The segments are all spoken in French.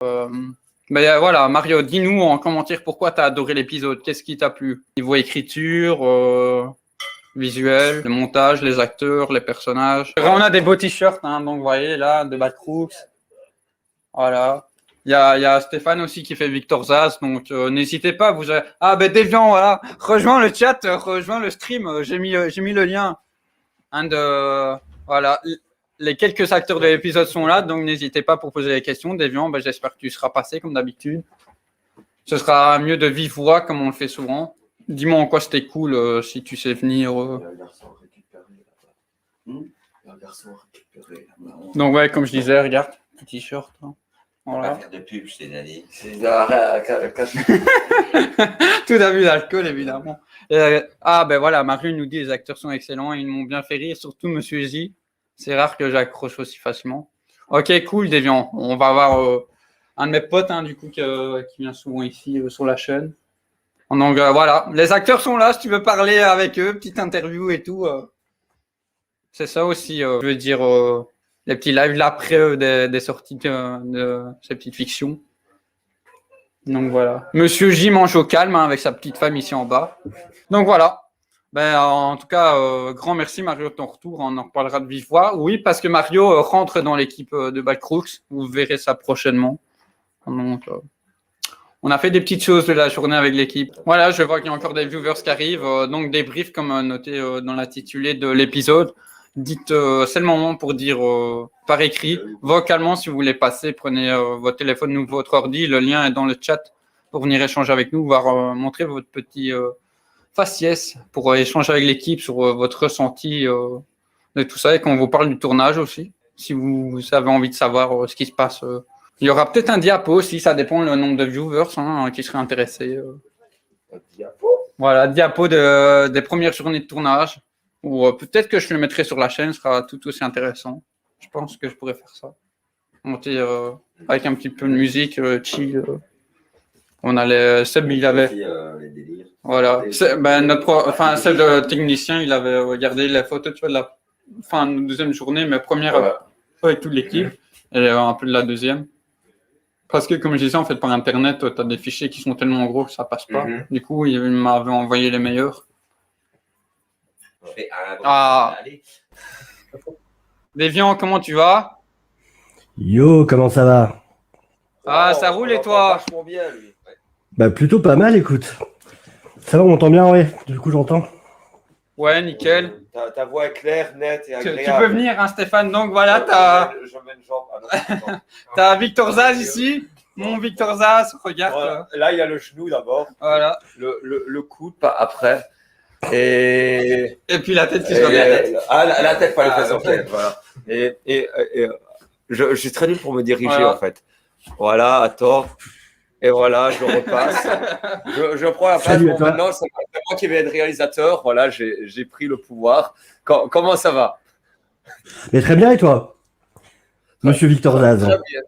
Mais voilà, Mario, dis-nous en commentaire pourquoi tu as adoré l'épisode. Qu'est-ce qui t'a plu? Niveau écriture, visuel, le montage, les acteurs, les personnages. On a des beaux t-shirts, hein, donc vous voyez là, de Bad Crooks. Voilà. Il y a Stéphane aussi qui fait Victor Zaz, donc n'hésitez pas. Ah ben Deviant, voilà. Rejoins le chat, rejoins le stream. J'ai mis le lien. Voilà. Les quelques acteurs de l'épisode sont là, donc n'hésitez pas pour poser des questions. Deviant, ben, j'espère que tu seras passé comme d'habitude. Ce sera mieux de vive voix comme on le fait souvent. Dis-moi en quoi c'était cool si tu sais venir. Donc ouais, comme je disais, regarde, petit t-shirt. Hein. Voilà. On va faire de pub, je t'ai dit. Tout d'abus d'alcool, évidemment. Ben voilà, Marie nous dit les acteurs sont excellents, ils m'ont bien fait rire, surtout Monsieur J. C'est rare que j'accroche aussi facilement. Ok, cool, Deviant. On va avoir un de mes potes, hein, du coup, qui vient souvent ici sur la chaîne. Donc voilà, les acteurs sont là, si tu veux parler avec eux, petite interview et tout. C'est ça aussi, je veux dire, les petits lives là après des sorties de ces petites fictions. Donc voilà. Monsieur J mange au calme hein, avec sa petite femme ici en bas. Donc voilà. Ben, en tout cas, grand merci Mario de ton retour. On en reparlera de vive voix. Oui, parce que Mario rentre dans l'équipe de Bad Crooks. Vous verrez ça prochainement. Donc, on a fait des petites choses de la journée avec l'équipe. Voilà, je vois qu'il y a encore des viewers qui arrivent. Donc des briefs comme noté dans l'intitulé de l'épisode. Dites, c'est le moment pour dire par écrit, vocalement si vous voulez passer, prenez votre téléphone ou votre ordi, le lien est dans le chat pour venir échanger avec nous, voire montrer votre petit faciès pour échanger avec l'équipe sur votre ressenti de tout ça et qu'on vous parle du tournage aussi, si vous avez envie de savoir ce qui se passe. Il y aura peut-être un diapo aussi, ça dépend le nombre de viewers hein, qui seraient intéressés. Un diapo? Voilà, diapo des premières journées de tournage. Ou peut-être que je le mettrai sur la chaîne, ce sera tout aussi intéressant. Je pense que je pourrais faire ça. Monter avec un petit peu de musique, chill. On a Seb, il avait. Les délires. Voilà. Seb, le technicien, il avait regardé les photos de la fin de deuxième journée, mais première avec toute l'équipe, et un peu de la deuxième. Parce que, comme je disais, en fait, par Internet, tu as des fichiers qui sont tellement gros que ça passe pas. Du coup, il m'avait envoyé les meilleurs. Deviant, comment tu vas? Yo, comment ça va? Ah, ça roule et toi? Vachement bien, lui. Ouais. Bah plutôt pas mal, écoute. Ça va, on m'entend bien, ouais. Du coup, j'entends. Ouais, nickel. Ta voix est claire, nette et agréable. Tu peux venir, hein, Stéphane. Donc voilà, t'as Victor Zaz ici. Mon Victor Zaz, regarde. Voilà. Là, il y a le genou d'abord. Voilà. Le coude, pas après. Et puis la tête qui se regarde. La tête, pas la face en fait. Voilà. Et je suis très nul pour me diriger en fait. Voilà, attends. Et voilà, je repasse. je prends la place. Bon, maintenant, c'est moi qui vais être réalisateur. Voilà, j'ai pris le pouvoir. Comment ça va? Mais très bien, et toi? Monsieur Victor Zaz. Très bien.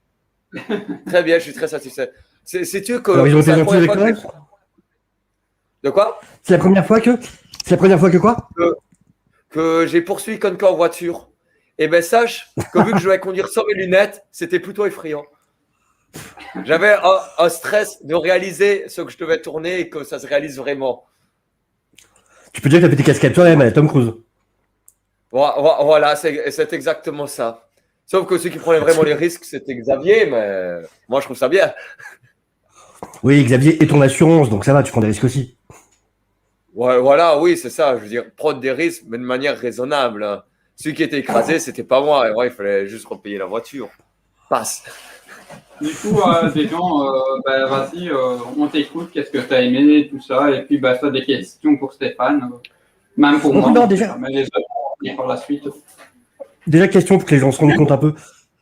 Très bien, je suis très satisfait. Sais-tu que. Alors, ils ont été gentils avec toi? De quoi? C'est la première fois que quoi? Que j'ai poursuivi quelqu'un en voiture. Et ben sache que vu que je devais conduire sans mes lunettes, c'était plutôt effrayant. J'avais un stress de réaliser ce que je devais tourner et que ça se réalise vraiment. Tu peux dire que tu as fait tes casquettes toi-même, Tom Cruise. Voilà, c'est exactement ça. Sauf que ceux qui prenaient vraiment les risques, c'était Xavier, mais moi je trouve ça bien. Oui, Xavier, et ton assurance, donc ça va, tu prends des risques aussi. Ouais, voilà, oui, c'est ça. Je veux dire, prendre des risques, mais de manière raisonnable. Hein. Celui qui était écrasé, c'était pas moi. Et ouais, il fallait juste repayer la voiture. Passe. Du coup, des gens, vas-y, on t'écoute. Qu'est-ce que tu as aimé, tout ça. Et puis, ça, des questions pour Stéphane. Même pour moi. Non, déjà. Mais les autres, par la suite. Déjà, question pour que les gens se rendent compte un peu.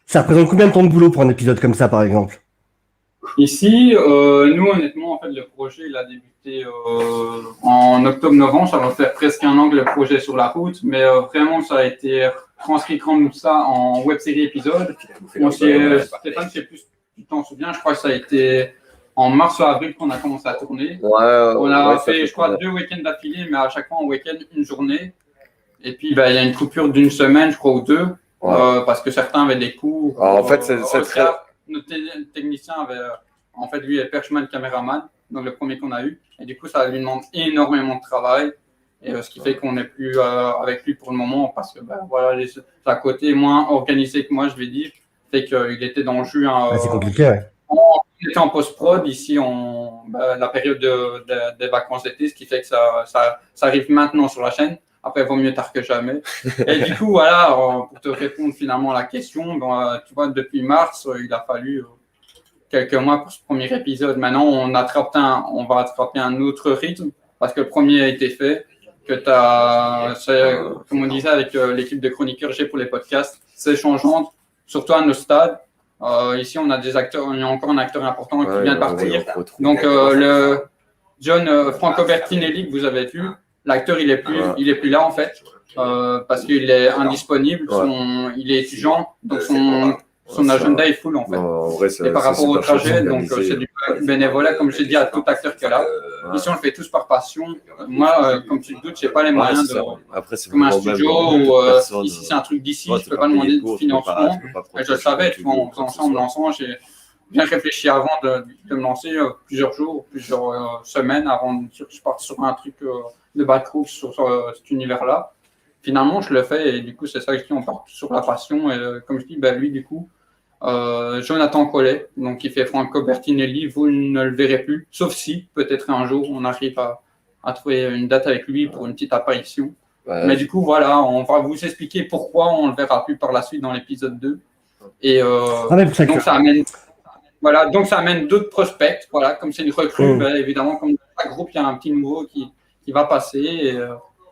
Ça représente combien de temps de boulot pour un épisode comme ça, par exemple? Ici, nous, honnêtement, en fait, le projet, il a débuté en octobre-novembre. Ça va faire presque un an que le projet est sur la route, mais vraiment, ça a été transcrit comme ça en web-série épisode. Stéphane, je sais plus, tu t'en souviens, je crois que ça a été en mars ou avril qu'on a commencé à tourner. On a fait, je crois, 2 week-ends d'affilée, mais à chaque fois, en week-end, une journée. Et puis, il y a une coupure d'une semaine, je crois, ou 2, parce que certains avaient des cours. En fait, c'est très... notre technicien avait, en fait, lui est perchman caméraman, donc le premier qu'on a eu. Et du coup, ça lui demande énormément de travail. Et ce qui fait qu'on n'est plus avec lui pour le moment parce que voilà, les à côté moins organisé que moi, je vais dire, fait qu'il était dans le jus. C'est compliqué, ouais. On était en post-prod ici, la période des vacances d'été, ce qui fait que ça arrive maintenant sur la chaîne. Après, il vaut mieux tard que jamais. Et du coup, voilà, pour te répondre finalement à la question, tu vois, depuis mars, il a fallu quelques mois pour ce premier épisode. Maintenant, on va attraper un autre rythme parce que le premier a été fait. Comme on disait avec l'équipe de chroniqueurs G pour les podcasts, c'est changeant, surtout à nos stades. Ici, on a des acteurs, il y a encore un acteur important qui vient de partir. Donc, le John Franco Bertinelli que vous avez vu, l'acteur, il est plus là en fait, parce qu'il est indisponible. Il est étudiant, donc son agenda est full en fait. Vrai, et par rapport au trajet, donc c'est du bénévolat, comme j'ai dit à tout acteur qui est là. Ici, on le fait tous par passion. Moi, comme tu te doutes, je n'ai pas les moyens comme un studio ou ici, c'est un truc d'ici, je ne peux pas demander de financement. Et je le savais, tu vois, on faisait ensemble l'ensemble. J'ai bien réfléchi avant de me lancer plusieurs jours, plusieurs semaines avant que je parte sur un truc de backroom sur cet univers-là. Finalement, je le fais et du coup, c'est ça que je dis, on part sur la passion. Et comme je dis, lui, du coup, Jonathan Collet, donc qui fait Franco Bertinelli, vous ne le verrez plus, sauf si peut-être un jour on arrive à trouver une date avec lui pour une petite apparition. Mais du coup, voilà, on va vous expliquer pourquoi on ne le verra plus par la suite dans l'épisode 2. Et donc ça amène d'autres prospects. Voilà, comme c'est une recrue, évidemment, comme dans chaque groupe, il y a un petit nouveau qui va passer et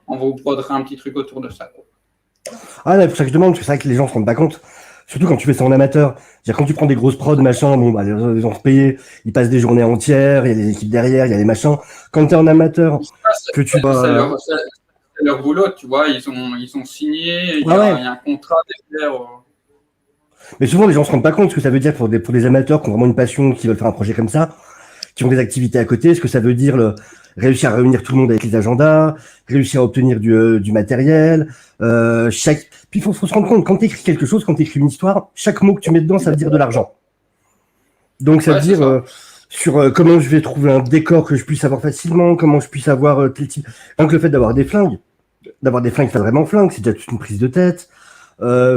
on vous prodera un petit truc autour de ça. C'est pour ça que je demande, parce que c'est vrai que les gens ne se rendent pas compte. Surtout quand tu fais ça en amateur. C'est-à-dire quand tu prends des grosses prods, machin, les gens se payent, ils passent des journées entières, il y a des équipes derrière, il y a des machins. Quand tu es en amateur, que tu vas... C'est leur boulot, tu vois, ils ont signé, il y a un contrat derrière. Mais souvent, les gens se rendent pas compte ce que ça veut dire pour des amateurs qui ont vraiment une passion, qui veulent faire un projet comme ça, qui ont des activités à côté, ce que ça veut dire réussir à réunir tout le monde avec les agendas, réussir à obtenir du matériel. Puis il faut se rendre compte, quand tu écris quelque chose, quand tu écris une histoire, chaque mot que tu mets dedans, ça veut dire de l'argent. Donc ça veut dire sur comment je vais trouver un décor que je puisse avoir facilement, comment je puisse avoir tel type. Donc le fait d'avoir des flingues qui fassent vraiment flingues, c'est déjà toute une prise de tête.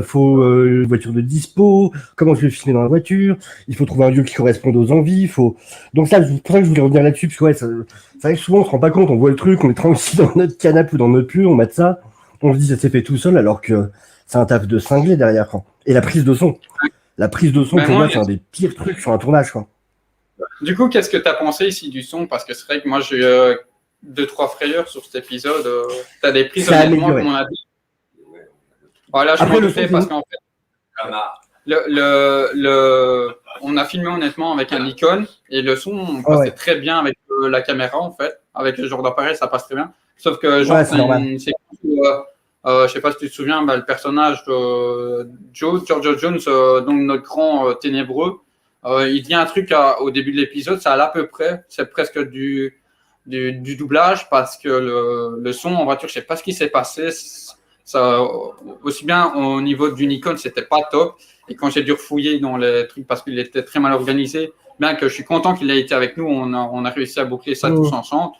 Faut une voiture de dispo, comment je vais filmer dans la voiture, il faut trouver un lieu qui corresponde aux envies, donc ça, c'est pour ça que je voulais revenir là-dessus, parce que c'est vrai que souvent on se rend pas compte, on voit le truc, on est tranquille dans notre canapé ou dans notre pull, on met ça, on se dit ça s'est fait tout seul, alors que c'est un taf de cinglé derrière, quoi. Et la prise de son pour moi c'est un des pires trucs sur un tournage, quoi. Du coup, qu'est-ce que tu as pensé ici du son? Parce que c'est vrai que moi j'ai eu 2-3 frayeurs sur cet épisode. Tu as des prises honnêtement, comme on a dit. Voilà, je m'en doutais parce qu'en fait, on a filmé honnêtement avec un Nikon et le son on passait très bien avec la caméra en fait, avec ce genre d'appareil ça passe très bien. Sauf que genre c'est une séquence où, je sais pas si tu te souviens, le personnage de Giorgio Jones, donc notre grand ténébreux, il dit un truc au début de l'épisode, ça allait à peu près, c'est presque du doublage parce que le son en voiture, je sais pas ce qui s'est passé. Ça, aussi bien au niveau du Nikon, c'était pas top. Et quand j'ai dû refouiller dans les trucs parce qu'il était très mal organisé, bien que je suis content qu'il ait été avec nous, on a réussi à boucler ça tous ensemble.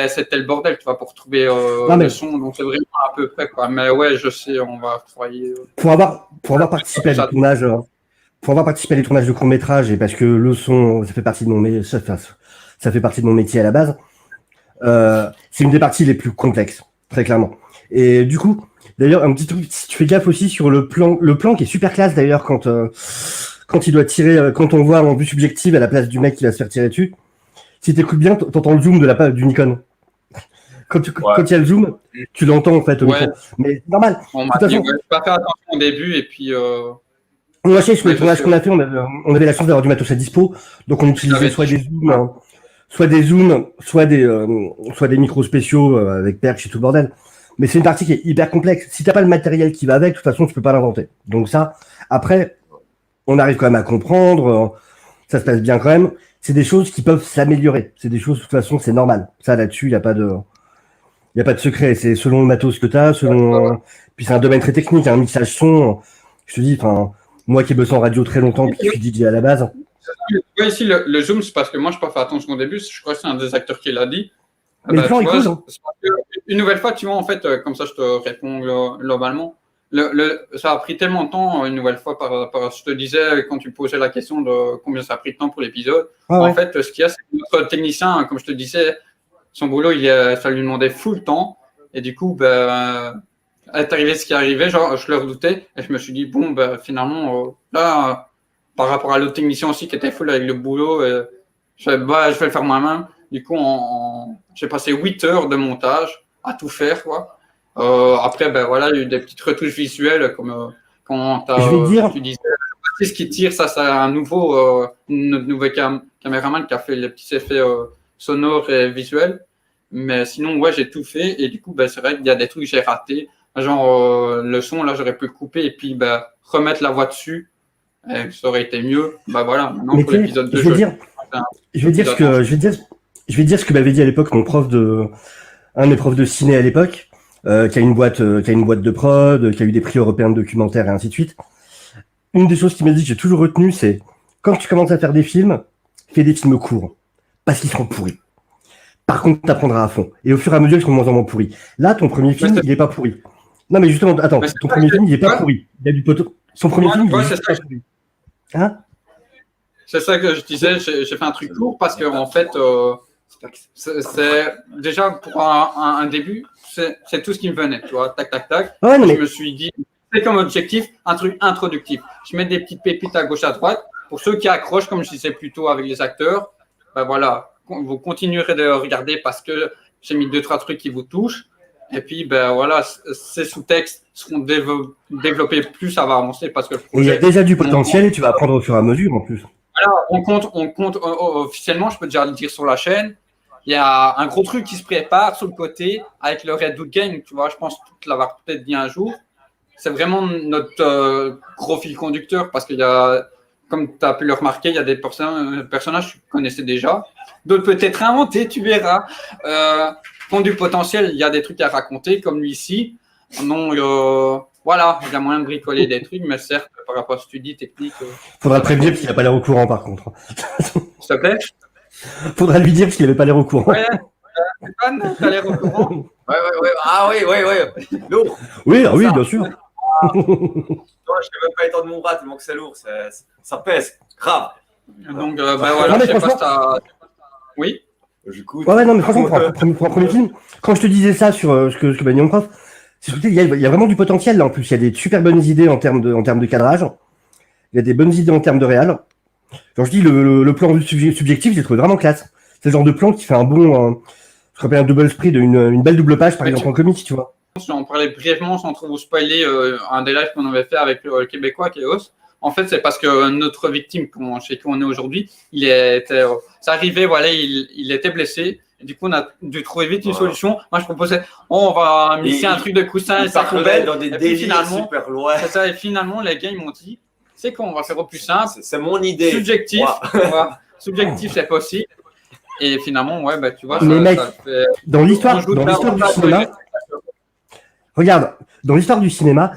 C'était le bordel, tu vois, pour trouver le son. Donc c'est vraiment à peu près, quoi. Mais ouais, je sais, on va travailler. Pour avoir participé à des tournages, de court-métrage, et parce que le son, ça fait partie de mon métier à la base, c'est une des parties les plus complexes, très clairement. Et du coup, d'ailleurs, un petit truc, si tu fais gaffe aussi sur le plan qui est super classe d'ailleurs quand il doit tirer, quand on voit en vue subjective à la place du mec qui va se faire tirer dessus. Si t'écoutes bien, t'entends le zoom du Nikon. Quand il y a le zoom, tu l'entends en fait au micro. Mais normal. On m'a dit, pas faire attention au début et puis. Moi, je sais, sur les tournages qu'on a fait, on avait la chance d'avoir du matos à dispo, donc on utilisait soit des zooms, soit des micros spéciaux avec perches et tout le bordel. Mais c'est une partie qui est hyper complexe. Si t'as pas le matériel qui va avec, de toute façon, tu peux pas l'inventer. Donc ça, après, on arrive quand même à comprendre, ça se passe bien quand même. C'est des choses qui peuvent s'améliorer. C'est des choses, de toute façon, c'est normal. Ça, là-dessus, il y a pas de secret. C'est selon le matos que t'as, puis c'est un domaine très technique, un mixage son. Je te dis, Moi qui ai bossé en radio très longtemps, puis qui suis DJ à la base. Ouais, ici, le zoom, c'est parce que moi, je n'ai pas fait attention au début. Je crois que c'est un des acteurs qui l'a dit. Mais le plan est cool. Hein. Une nouvelle fois, tu vois, en fait, comme ça, je te réponds globalement. Ça a pris tellement de temps, une nouvelle fois, par rapport à ce que je te disais quand tu posais la question de combien ça a pris de temps pour l'épisode. En fait, ce qu'il y a, c'est que notre technicien, comme je te disais, son boulot, ça lui demandait full temps. Et du coup, est arrivé ce qui est arrivé, genre, je le redoutais. Et je me suis dit, bon, finalement, là, par rapport à l'autre technicien aussi qui était full avec le boulot, je vais le faire moi-même. Du coup, j'ai passé 8 heures de montage à tout faire, quoi. Après, voilà, il y a eu des petites retouches visuelles, comme quand tu disais, ce qui tire, ça, c'est un nouveau caméraman qui a fait les petits effets sonores et visuels. Mais sinon, ouais, j'ai tout fait. Et du coup, c'est vrai qu'il y a des trucs que j'ai ratés. Genre, le son, là, j'aurais pu le couper et puis remettre la voix dessus. Et ça aurait été mieux. Voilà, maintenant, pour l'épisode 2, je vais dire ce que m'avait dit à l'époque un de mes profs de ciné à l'époque, qui a une boîte de prod, qui a eu des prix européens de documentaires et ainsi de suite. Une des choses qu'il m'a dit que j'ai toujours retenu, c'est quand tu commences à faire des films, fais des films courts, parce qu'ils seront pourris. Par contre, tu apprendras à fond. Et au fur et à mesure, ils seront de moins en moins pourris. Là, ton premier film, il n'est pas pourri. Non, mais justement, attends, ton premier film, il n'est pas pourri. Il a du poteau. Son premier film, il est pas pourri. Hein? C'est ça que je disais, j'ai fait un truc court parce que en fait, c'est déjà pour un début, c'est tout ce qui me venait, tu vois, tac, tac, tac. Ouais, je me suis dit, c'est comme objectif un truc introductif. Je mets des petites pépites à gauche, à droite. Pour ceux qui accrochent, comme je disais plutôt avec les acteurs, voilà, vous continuerez de regarder parce que j'ai mis 2-3 trucs qui vous touchent. Et puis, voilà, ces sous-textes seront développés plus ça va avancer parce que le projet. Il y a déjà du potentiel et tu vas apprendre au fur et à mesure en plus. Alors, on compte officiellement, je peux déjà le dire sur la chaîne. Il y a un gros truc qui se prépare sur le côté avec le Redwood Gang. Tu vois, je pense l'avoir peut-être dit un jour. C'est vraiment notre gros fil conducteur parce qu'il y a, comme tu as pu le remarquer, il y a des personnages que tu connaissais déjà. D'autres peut-être inventés, tu verras. Qui ont du potentiel, il y a des trucs à raconter, comme lui ici. Donc, voilà, il y a moyen de bricoler des trucs, mais certes, par rapport à ce que tu dis, technique. Faudra le prévenir parce qu'il n'a pas l'air au courant, par contre. S'il te plaît. Faudra lui dire parce qu'il n'avait pas l'air au courant. Ouais, t'as l'air au courant. Ouais. Ah oui. Lourd. Oui, bien sûr. Moi, je ne vais même pas étendre mon bras tellement que c'est lourd. Ça pèse. Grave. Donc, voilà, non, je sais pas si t'as. Oui. Ouais, non, mais franchement, pour un premier film, quand je te disais ça sur ce que m'a dit mon prof, il y a vraiment du potentiel là en plus. Il y a des super bonnes idées en termes de cadrage. Il y a des bonnes idées en termes de réal. Genre, je dis, le plan subjectif, j'ai trouvé vraiment classe. C'est le genre de plan qui fait ce qu'on appelle un double sprint, une belle double page, par exemple, en comics, tu vois. On parlait brièvement, sans trop vous spoiler, un des lives qu'on avait fait avec le Québécois, Chaos. En fait, c'est parce que notre victime, chez qui on est aujourd'hui, ça arrivait, voilà, il était blessé. Et du coup, on a dû trouver vite une solution. Moi, je proposais, on va misser un truc de coussin et ça poubelle. Dans des délires super loin. C'est ça, et finalement, les gars, ils m'ont dit, c'est qu'on va faire au plus simple. C'est mon idée. Subjectif, subjectif, c'est possible. Et finalement, ouais, tu vois, mais mec, dans l'histoire du cinéma, regarde, dans l'histoire du cinéma,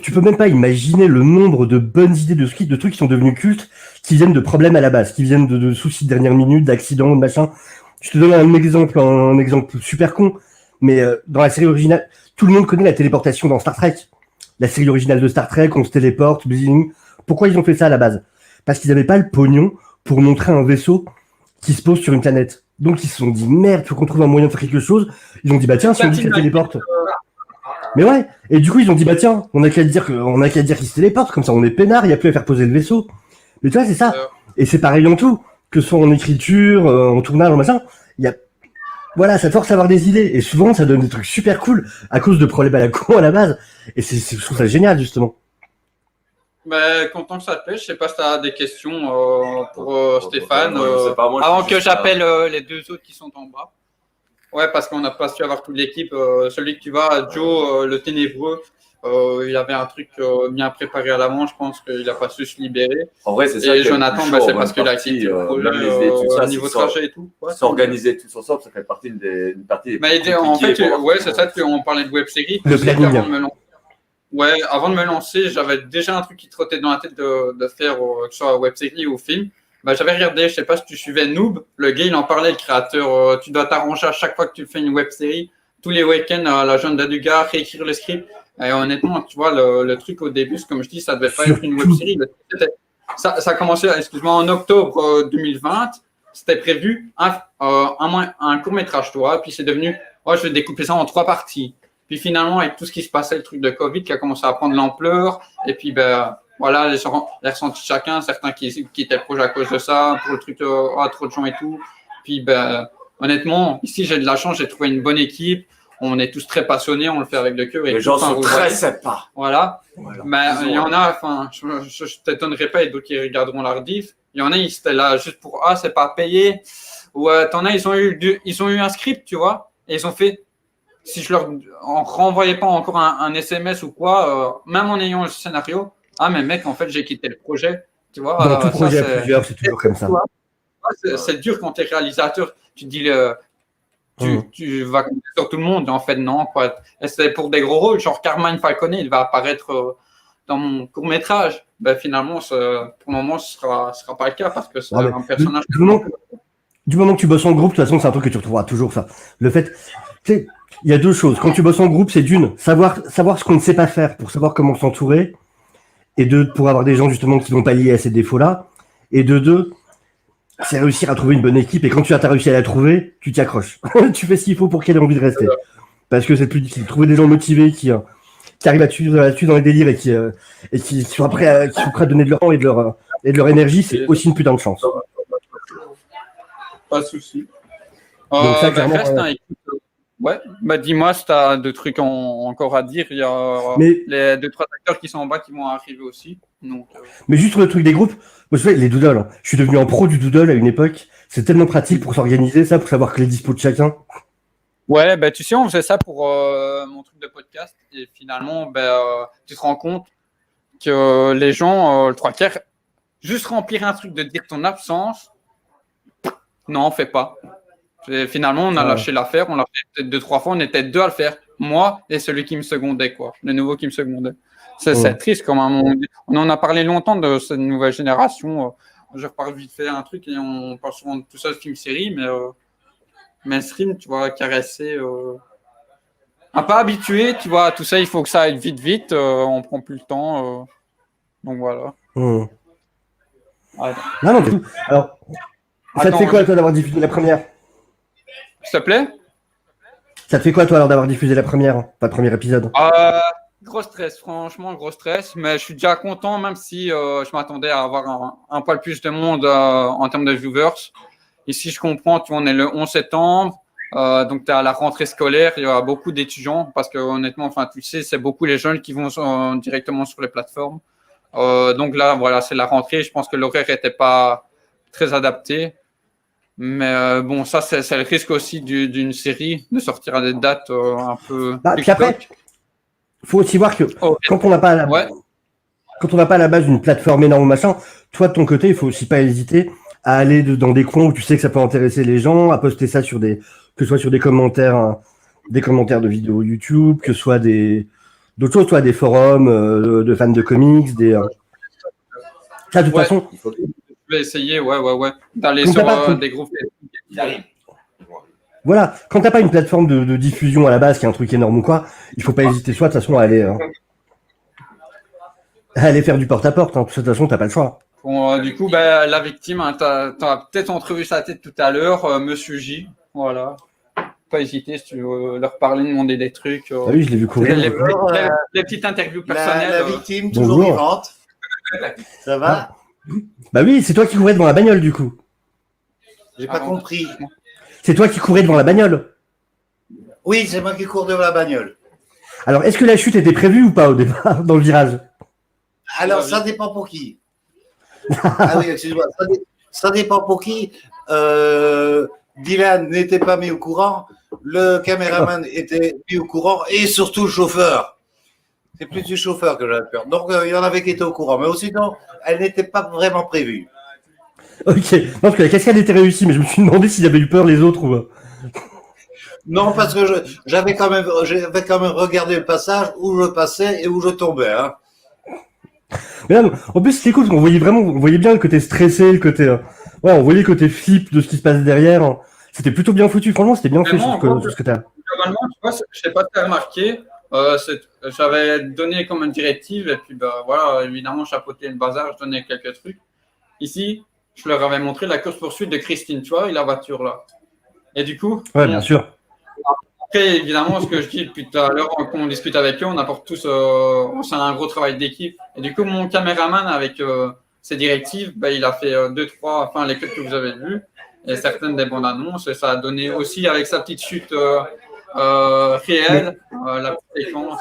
tu peux même pas imaginer le nombre de bonnes idées de trucs qui sont devenus cultes, qui viennent de problèmes à la base, qui viennent de soucis de dernière minute, d'accidents, de machin. Je te donne un exemple super con, mais dans la série originale, tout le monde connaît la téléportation dans Star Trek. La série originale de Star Trek, on se téléporte, bling. Pourquoi ils ont fait ça à la base? Parce qu'ils n'avaient pas le pognon pour montrer un vaisseau qui se pose sur une planète. Donc ils se sont dit, merde, il faut qu'on trouve un moyen de faire quelque chose. Ils ont dit, tiens, si on dit que ça téléporte. Mais ouais, et du coup ils ont dit tiens, on a qu'à dire qu'ils se téléportent, comme ça on est peinard, il n'y a plus à faire poser le vaisseau. Mais tu vois, c'est ça. Et c'est pareil en tout, que ce soit en écriture, en tournage, en machin, voilà, ça te force à avoir des idées. Et souvent ça donne des trucs super cool à cause de problèmes à la con à la base. Et je trouve ça génial justement. Content que ça te plaît. Je sais pas si tu as des questions pour Stéphane. Avant que j'appelle les deux autres qui sont en bas. Ouais, parce qu'on n'a pas su avoir toute l'équipe. Celui que tu vas, Joe, le ténébreux, il avait un truc bien préparé à l'avant. Je pense qu'il n'a pas su se libérer. En vrai, c'est ça. Et Jonathan, c'est parce qu'il a quitté au niveau trajet et tout. S'organiser tous ensemble, ça fait partie d'une partie. En fait, ouais, c'est ça qu'on parlait de web série. Le planning. Ouais, avant de me lancer, j'avais déjà un truc qui trottait dans la tête de faire, que ce soit web série ou film. Bah, j'avais regardé, je sais pas si tu suivais Noob, le gars, il en parlait, le créateur. Tu dois t'arranger à chaque fois que tu fais une web série, tous les week-ends à l'agenda du gars, réécrire le script. Et honnêtement, tu vois, le truc au début, comme je dis, ça devait pas être une web série. Ça a commencé, excuse-moi, en octobre 2020. C'était prévu un court-métrage, tu vois. Puis c'est devenu, oh, je vais découper ça en 3 parties. Puis finalement, avec tout ce qui se passait, le truc de Covid qui a commencé à prendre l'ampleur, et puis ben voilà, les ressentis de chacun, certains qui étaient proches à cause de ça, pour le truc trop de gens et tout. Puis ben honnêtement, ici j'ai de la chance, j'ai trouvé une bonne équipe, on est tous très passionnés, on le fait avec le cœur. Les gens sont très sympas. Voilà. Mais il y en a, enfin, je t'étonnerai pas, et d'autres qui regarderont la rediff. Il y en a, ils étaient là juste pour c'est pas payé. Ou t'en as, ils ont eu un script, tu vois, et ils ont fait. Si je leur renvoyais pas encore un SMS ou quoi, même en ayant le scénario, mais mec, en fait, j'ai quitté le projet. Tu vois, dans tout projet à plusieurs, c'est toujours comme ça. C'est dur quand tu es réalisateur. Tu te dis, tu vas compter sur tout le monde. En fait, non. Quoi. Et c'est pour des gros rôles, genre Carmine Falcone, il va apparaître dans mon court-métrage. Ben, finalement, pour le moment, ce sera pas le cas parce que c'est un personnage. Du moment que tu bosses en groupe, de toute façon, c'est un truc que tu retrouveras toujours, ça. Le fait, tu sais, il y a 2 choses. Quand tu bosses en groupe, c'est savoir ce qu'on ne sait pas faire pour savoir comment s'entourer. Et 2, pour avoir des gens, justement, qui vont pallier à ces défauts-là. Et 2, c'est réussir à trouver une bonne équipe. Et quand tu as réussi à la trouver, tu t'y accroches. Tu fais ce qu'il faut pour qu'elle ait envie de rester. Parce que c'est plus difficile. Trouver des gens motivés qui arrivent à tuer dans les délires et qui sont prêts à donner de leur temps et de leur énergie, c'est aussi une putain de chance. Pas de souci. Donc ça, clairement, ouais, bah dis-moi si tu as des trucs encore à dire. Il y a les 2-3 acteurs qui sont en bas qui vont arriver aussi. Donc, Mais juste sur le truc des groupes, moi, je fais les doodles. Je suis devenu un pro du doodle à une époque. C'est tellement pratique pour s'organiser, ça, pour savoir que les dispos de chacun. Ouais, bah tu sais, on faisait ça pour mon truc de podcast. Et finalement, tu te rends compte que les gens, le 3/4, juste remplir un truc de dire ton absence, non, on fait pas. Et finalement, on a lâché l'affaire, on l'a fait peut-être 2-3 fois, on était 2 à le faire, moi et celui qui me secondait, quoi, le nouveau qui me secondait. C'est triste quand même. On en a parlé longtemps de cette nouvelle génération. Je repars vite fait un truc et on parle souvent de tout ça de film-série, mais mainstream, tu vois, caresser. Pas habitué, tu vois, tout ça, il faut que ça aille vite, on prend plus le temps. Donc voilà. Ouais. Non, du tout. Alors, ça te fait quoi, toi, d'avoir diffusé la première? S'il te plaît? Ça te fait quoi, toi, alors, d'avoir diffusé la première, pas le premier épisode? Gros stress, franchement, gros stress. Mais je suis déjà content, même si je m'attendais à avoir un poil plus de monde en termes de viewers. Ici, je comprends, tu vois, on est le 11 septembre. Donc, tu es à la rentrée scolaire. Il y a beaucoup d'étudiants parce que, honnêtement, enfin, tu sais, c'est beaucoup les jeunes qui vont directement sur les plateformes. Donc là, voilà, c'est la rentrée. Je pense que l'horaire n'était pas très adapté. Mais bon, ça, c'est le risque aussi d'une série de sortir à des dates un peu. Puis après, il faut aussi voir que quand on n'a pas à la base une plateforme énorme machin, toi de ton côté, il faut aussi pas hésiter à aller dans des coins où tu sais que ça peut intéresser les gens, à poster ça que ce soit sur des commentaires de vidéos YouTube, que ce soit d'autres choses, toi, des forums de fans de comics, ça, de toute façon. Je vais essayer, d'aller sur des groupes. Voilà, quand t'as pas une plateforme de diffusion à la base, qui est un truc énorme ou quoi, il faut pas hésiter, soit de toute façon à aller faire du porte-à-porte. De toute façon, t'as pas le choix. Bon, du coup, la victime, t'as peut-être entrevu sa tête tout à l'heure, Monsieur J. Voilà. Pas hésiter si tu veux leur parler, demander des trucs. Oui, je l'ai vu courir. Les petites interviews personnelles. La victime, toujours vivante. Ça va? Bah oui, c'est toi qui courais devant la bagnole, du coup. J'ai pas compris. C'est toi qui courais devant la bagnole. Oui, c'est moi qui cours devant la bagnole. Alors, est-ce que la chute était prévue ou pas au départ, dans le virage? Alors, ça dépend pour qui. Ah oui, excuse-moi. Ça dépend pour qui. Dylan n'était pas mis au courant. Le caméraman était mis au courant. Et surtout le chauffeur. C'est plus du chauffeur que j'avais peur. Donc, il y en avait qui étaient au courant. Mais sinon, elle n'était pas vraiment prévue. Ok. Parce que la cascade était réussie, mais je me suis demandé s'il avait eu peur les autres ou. Non, parce que j'avais quand même regardé le passage où je passais et où je tombais. Hein. Mais là, en plus, c'était cool, on voyait bien le côté stressé, le côté, ouais, on voyait le côté flip de ce qui se passe derrière. C'était plutôt bien foutu, franchement, c'était bien fait Vraiment, sur ce que t'as. Globalement, tu vois, je sais pas si tu as remarqué, j'avais donné comme une directive et puis bah, voilà, évidemment, chapeauter le bazar, je donnais quelques trucs. Ici, je leur avais montré la course-poursuite de Christine, tu vois, et la voiture là. Et du coup, Ouais, bien sûr. après, évidemment, ce que je dis depuis tout à l'heure, quand on discute avec eux, on apporte tous, c'est un gros travail d'équipe. Et du coup, mon caméraman, avec ses directives, bah, il a fait deux, trois, enfin, les clips que vous avez vus, et certaines des bandes annonces, et ça a donné aussi, avec sa petite chute réelle, la petite séquence.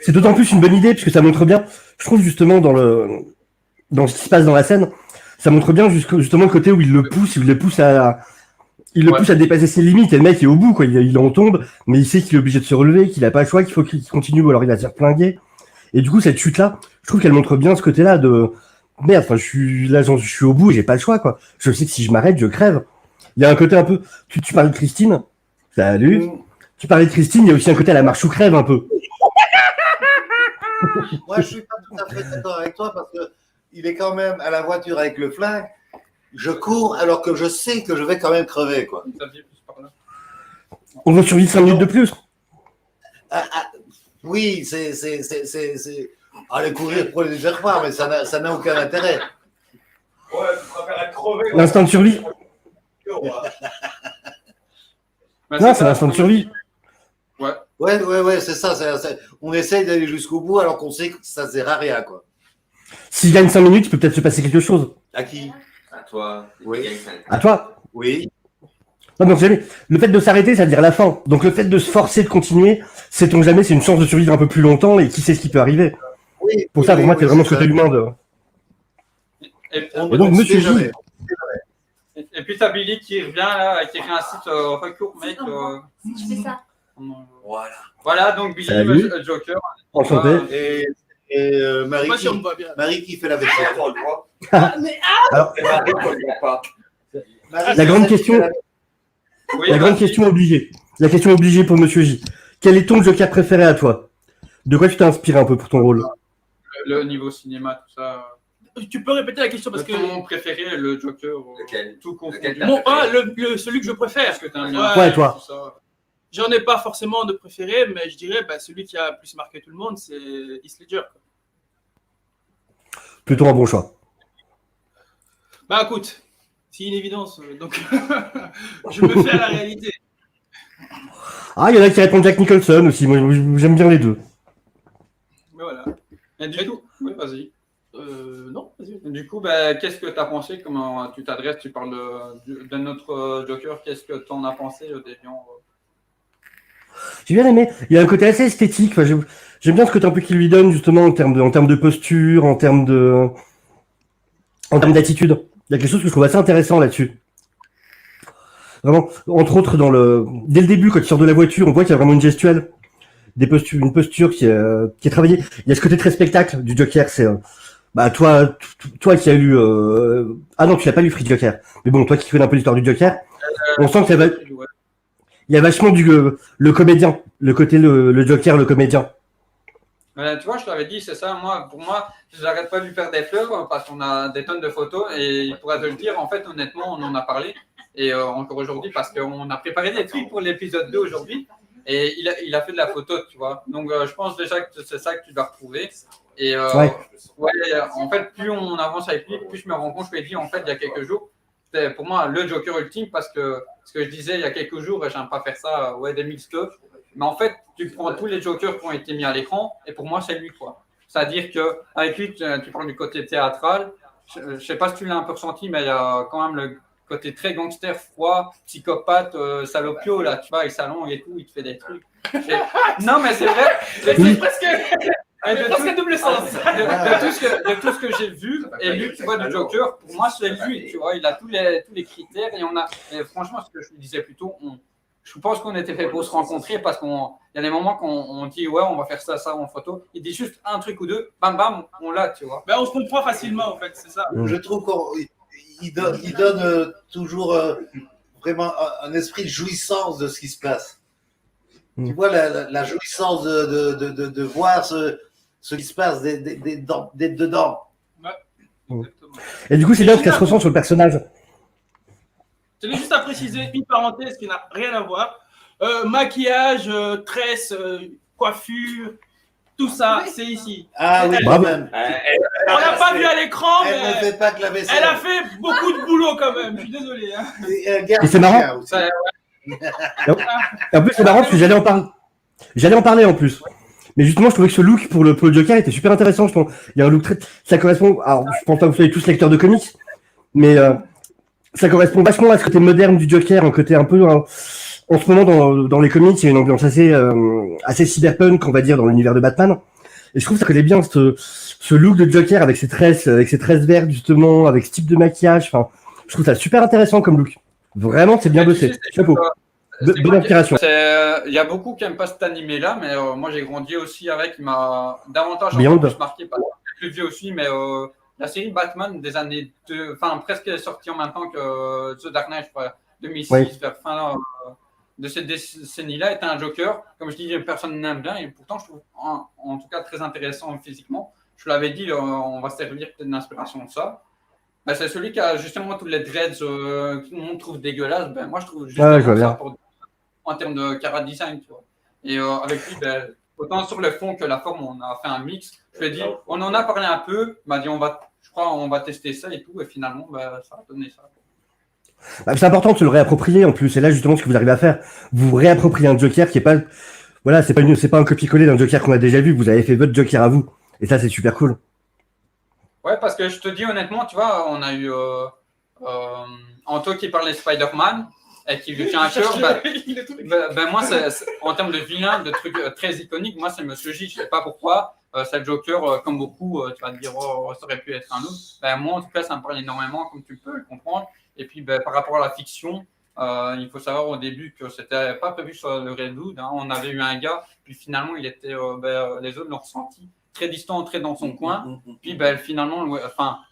C'est d'autant plus une bonne idée, puisque ça montre bien, je trouve justement dans ce qui se passe dans la scène, ça montre bien justement le côté où il le pousse pousse à dépasser ses limites, et le mec est au bout, quoi. Il en tombe, mais il sait qu'il est obligé de se relever, qu'il a pas le choix, qu'il faut qu'il continue, ou alors il va se faire plinguer. Et du coup, cette chute-là, je trouve qu'elle montre bien ce côté-là de, merde, enfin, je suis au bout, j'ai pas le choix, quoi. Je sais que si je m'arrête, je crève. Il y a un côté un peu, tu parlais de Christine. Salut. Tu parlais de Christine, il y a aussi un côté à la marche ou crève, un peu. Moi, je suis pas tout à fait d'accord avec toi parce que il est quand même à la voiture avec le flingue. Je cours alors que je sais que je vais quand même crever, quoi. On va survivre 5 minutes de plus. Oui, c'est. Aller courir pour les légères mais ça n'a aucun intérêt. Ouais, tu préfères être crevé. L'instinct de survie. Non, c'est l'instinct de survie. Ouais, c'est ça. On essaye d'aller jusqu'au bout alors qu'on sait que ça sert à rien, quoi. S'il gagne 5 minutes, il peut peut-être se passer quelque chose. À qui? À toi. Oui. À toi. Oui. Non, donc jamais. Le fait de s'arrêter, ça veut dire la fin. Donc le fait de se forcer de continuer, sait-on jamais, c'est une chance de survivre un peu plus longtemps et qui sait ce qui peut arriver. Oui. Pour ça, pour moi, c'est vraiment ce côté humain de. Et donc, monsieur J. Et puis, t'as Billy qui revient là, qui réincite recours, mec. Je fais ça. Voilà, donc Billy, Salut. Joker. Enchanté. Et Marie, Moi, si on me voit bien. Marie qui fait la vaisselle. Alors, Et Marie, on le voit pas. Marie, la grande question, Oui, la grande question obligée. La question obligée pour monsieur J. Quel est ton Joker préféré à toi? De quoi tu t'es inspiré un peu pour ton rôle? Le niveau cinéma, tout ça. Tu peux répéter la question parce que. Mon préféré, le Joker. Lequel? Tout confondu. Lequel t'as Bon, préféré? celui que je préfère. Parce que t'as un lien. Ouais, toi. tout ça. J'en ai pas forcément de préféré, mais je dirais celui qui a plus marqué tout le monde, c'est Heath Ledger. Plutôt un bon choix. Bah écoute, c'est une évidence, donc je me fais à la réalité. Ah, il y en a qui répondent Jack Nicholson aussi. Moi, j'aime bien les deux. Mais voilà. Et du coup, oui, vas-y. Non, vas-y. Du coup, qu'est-ce que tu as pensé? Comment tu t'adresses? Tu parles de notre Joker. Qu'est-ce que tu en as pensé, Déviant? J'ai bien aimé. Il y a un côté assez esthétique. Enfin, j'aime bien ce côté un peu qu'il lui donne, justement, en termes de posture, en termes d'attitude. Il y a quelque chose que je trouve assez intéressant là-dessus. Vraiment, entre autres, dès le début, quand il sort de la voiture, on voit qu'il y a vraiment une gestuelle, une posture qui est travaillée. Il y a ce côté très spectacle du Joker. C'est, toi qui as lu, ah non, tu l'as pas lu, Free Joker. Mais bon, toi qui connais un peu l'histoire du Joker, on sent qu'il y a vachement le comédien, le côté le Joker, le comédien. Tu vois, je t'avais dit, c'est ça. Pour moi, j'arrête pas de lui faire des fleurs parce qu'on a des tonnes de photos et il pourra te le dire. En fait, honnêtement, on en a parlé et encore aujourd'hui parce qu'on a préparé des trucs pour l'épisode 2 aujourd'hui et il a fait de la photo, tu vois. Donc, je pense déjà que c'est ça que tu dois retrouver. Et Ouais, en fait, plus on avance avec lui, plus je me rends compte, je lui ai dit, en fait, il y a quelques jours, c'était pour moi le Joker ultime parce que ce que je disais il y a quelques jours, et j'aime pas faire ça, des mix-up. Mais en fait, tu prends tous les Jokers qui ont été mis à l'écran, et pour moi, c'est lui, quoi. C'est-à-dire qu'avec lui, tu parles du côté théâtral. Je ne sais pas si tu l'as un peu ressenti, mais il y a quand même le côté très gangster, froid, psychopathe, salopio, là, tu vois, il s'allonge et tout, il te fait des trucs. Non, mais c'est vrai. C'est presque double sens. De tout ce que j'ai vu et lu, tu vois, du Joker, pour moi, c'est lui, tu vois, il a tous les critères, et franchement, ce que je te disais plus tôt, je pense qu'on était fait pour se rencontrer parce qu'il y a des moments qu'on dit ouais, on va faire ça en photo. Il dit juste un truc ou deux, bam bam, on l'a, tu vois. On se comprend facilement en fait, c'est ça. Je trouve qu'il donne toujours vraiment un esprit de jouissance de ce qui se passe. Tu vois la jouissance de voir ce qui se passe d'être dedans. Exactement. Et du coup, c'est bien ce qu'elle se ressent sur le personnage. Je tenais juste à préciser une parenthèse qui n'a rien à voir. Maquillage, tresse, coiffure, tout ça, c'est ici. Ah oui, Bravo. quand même. On l'a pas vu à l'écran, Elle ne mais fait pas que la vaisselle. elle a fait beaucoup de boulot quand même. Je suis désolé. Hein. Et c'est marrant. Aussi. Et en plus, c'est marrant parce que j'allais en parler. J'allais en parler en plus. Mais justement, je trouvais que ce look pour le Joker était super intéressant. Je pense. Il y a un look très. Ça correspond. Alors, je pense pas que vous soyez tous lecteurs de comics, mais ça correspond vachement à ce côté moderne du Joker, un côté un peu. En ce moment, dans les comics, il y a une ambiance assez cyberpunk, on va dire, dans l'univers de Batman. Et je trouve que ça collait bien ce look de Joker avec ses tresses vertes justement, avec ce type de maquillage. Enfin, je trouve ça super intéressant comme look. Vraiment, c'est bien bossé. Chapeau. Bonne inspiration. Il y a beaucoup qui n'aiment pas cet animé-là, mais moi j'ai grandi aussi avec. Il m'a davantage Beyond. plus marqué, parce que je suis plus vieux aussi, mais la série Batman des années, enfin presque sortie en même temps que The Dark Knight, je crois, 2006, Oui. vers fin de cette décennie-là, était un Joker. Comme je dis, personne n'aime bien, et pourtant je trouve en tout cas très intéressant physiquement. Je l'avais dit, on va se servir peut-être d'inspiration de ça. Ben, c'est celui qui a justement tous les dreads que tout le monde trouve dégueulasses. Ben, moi je trouve justement je vois bien. ça en termes de cara design, tu vois. Et avec lui, ben, autant sur le fond que la forme, on a fait un mix. Je lui ai dit, on en a parlé un peu, il m'a dit, je crois, on va tester ça et tout, et finalement, ben, ça a donné ça. Bah, c'est important de se le réapproprier en plus. Et là, justement, ce que vous arrivez à faire, vous vous réappropriez un Joker qui est pas, voilà, c'est pas un copier-coller d'un Joker qu'on a déjà vu. Vous avez fait votre Joker à vous. Et ça, c'est super cool. Ouais, parce que je te dis honnêtement, tu vois, on a eu Anto qui parlait Spider-Man et qui lui tient à cœur. Ben moi, en termes de vilain, de trucs très iconiques, moi, c'est Monsieur J. Je sais pas pourquoi. C'est le Joker, comme beaucoup, tu vas te dire, oh, ça aurait pu être un autre. Ben, moi, en tout cas, ça me parle énormément, comme tu peux le comprendre. Et puis, ben, par rapport à la fiction, il faut savoir au début que c'était pas prévu sur le Redwood. Hein. On avait eu un gars, puis finalement, il était, les autres l'ont ressenti. Très distant, très dans son coin. Puis ben, finalement,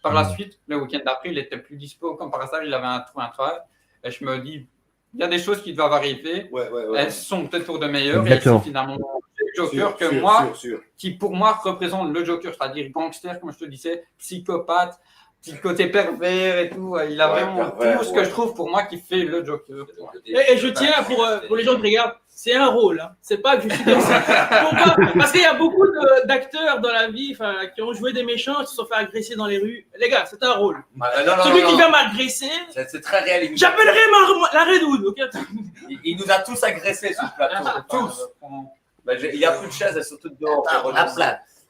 par la suite, le week-end d'après, il était plus dispo. Comme par hasard, il avait trouvé un travail. Et je me dis, il y a des choses qui doivent arriver. Ouais. Elles sont peut-être pour de meilleures. Exactement. Et c'est finalement le Joker qui pour moi représente le Joker, c'est-à-dire gangster, comme je te disais, psychopathe, petit côté pervers et tout. Il a vraiment tout ce que je trouve pour moi qui fait le Joker. Et je tiens pour les gens qui regardent, c'est un rôle. Hein. C'est pas que je suis comme ça. Pourquoi ? Parce qu'il y a beaucoup d'acteurs dans la vie qui ont joué des méchants, qui se sont fait agresser dans les rues. Les gars, c'est un rôle. Celui qui vient m'agresser, C'est très réaliste. j'appellerai la Redwood. Okay. Il nous a tous agressés sur le plateau. Tous. Il n'y a plus de chaises, elles sont toutes dehors.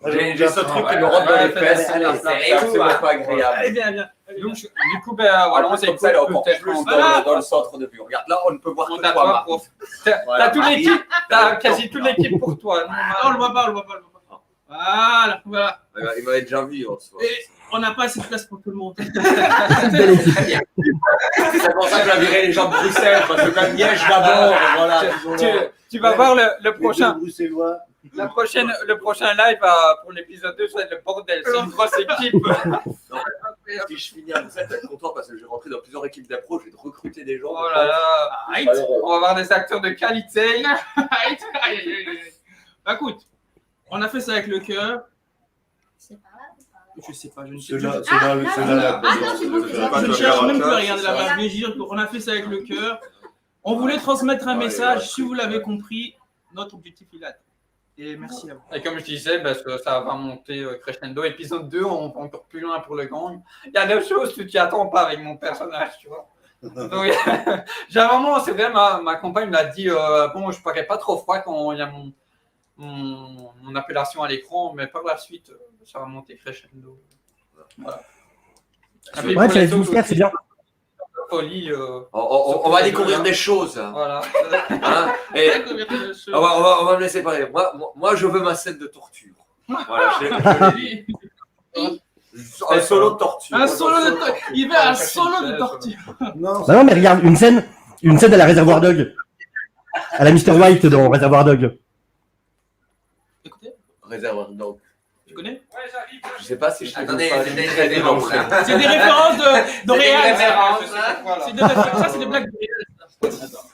J'ai ce truc qui me rentre dans les fesses. C'est pas agréable. Allez, viens. Donc, du coup, voilà, on s'est comme ça, elle est encore plus dans le centre de vue. Regarde, là, on ne peut voir que toi. T'as toute l'équipe, t'as quasi toute l'équipe pour toi. Non, on le voit pas. Voilà. Il m'avait déjà vu en soi. Et on n'a pas assez de place pour tout le monde. C'est pour ça que j'ai viré les gens de Bruxelles, parce que comme Liège d'abord, voilà. Tu vas voir le prochain. Le prochain live pour l'épisode 2, ça va être le bordel. C'est une grosse équipe. Si je finis à Bruxelles, je vais être content parce que je vais rentrer dans plusieurs équipes d'appro, je vais recruter des gens. Oh là là. On va avoir des acteurs de qualité. Bah écoute, on a fait ça avec le cœur. C'est par là ou par là ? Je sais pas, je ne sais C'est plus. là. Je ne cherche même plus à regarder la map, mais je veux dire qu'on a fait ça avec le cœur. On voulait transmettre un message, si vous l'avez compris, notre objectif il est atteint. Et merci à vous. Et comme je disais, parce que ça va monter crescendo. Épisode 2, on va encore plus loin pour le gang. Il y a des choses que tu t'y attends pas avec mon personnage, tu vois. Donc, j'ai un moment, c'est vrai, ma compagne m'a dit bon, je parais pas trop froid quand il y a mon appellation à l'écran, mais par la suite, ça va monter crescendo. Voilà. Ouais, tu vous faire, c'est bien. Folie. On va découvrir des choses. Voilà. Hein, et on va me laisser parler. Moi, je veux ma scène de torture. Voilà, un solo de torture. Un solo de torture. Il veut un solo de torture. Non, mais regarde, une scène à la Réservoir Dog. À la Mr. White dans Réservoir Dog. Écoutez, Réservoir Dog. tu connais ? Ouais, j'arrive. Je sais pas si je Attendez, pas. c'est des références. C'est des références de réel. Voilà. C'est des blagues de réel.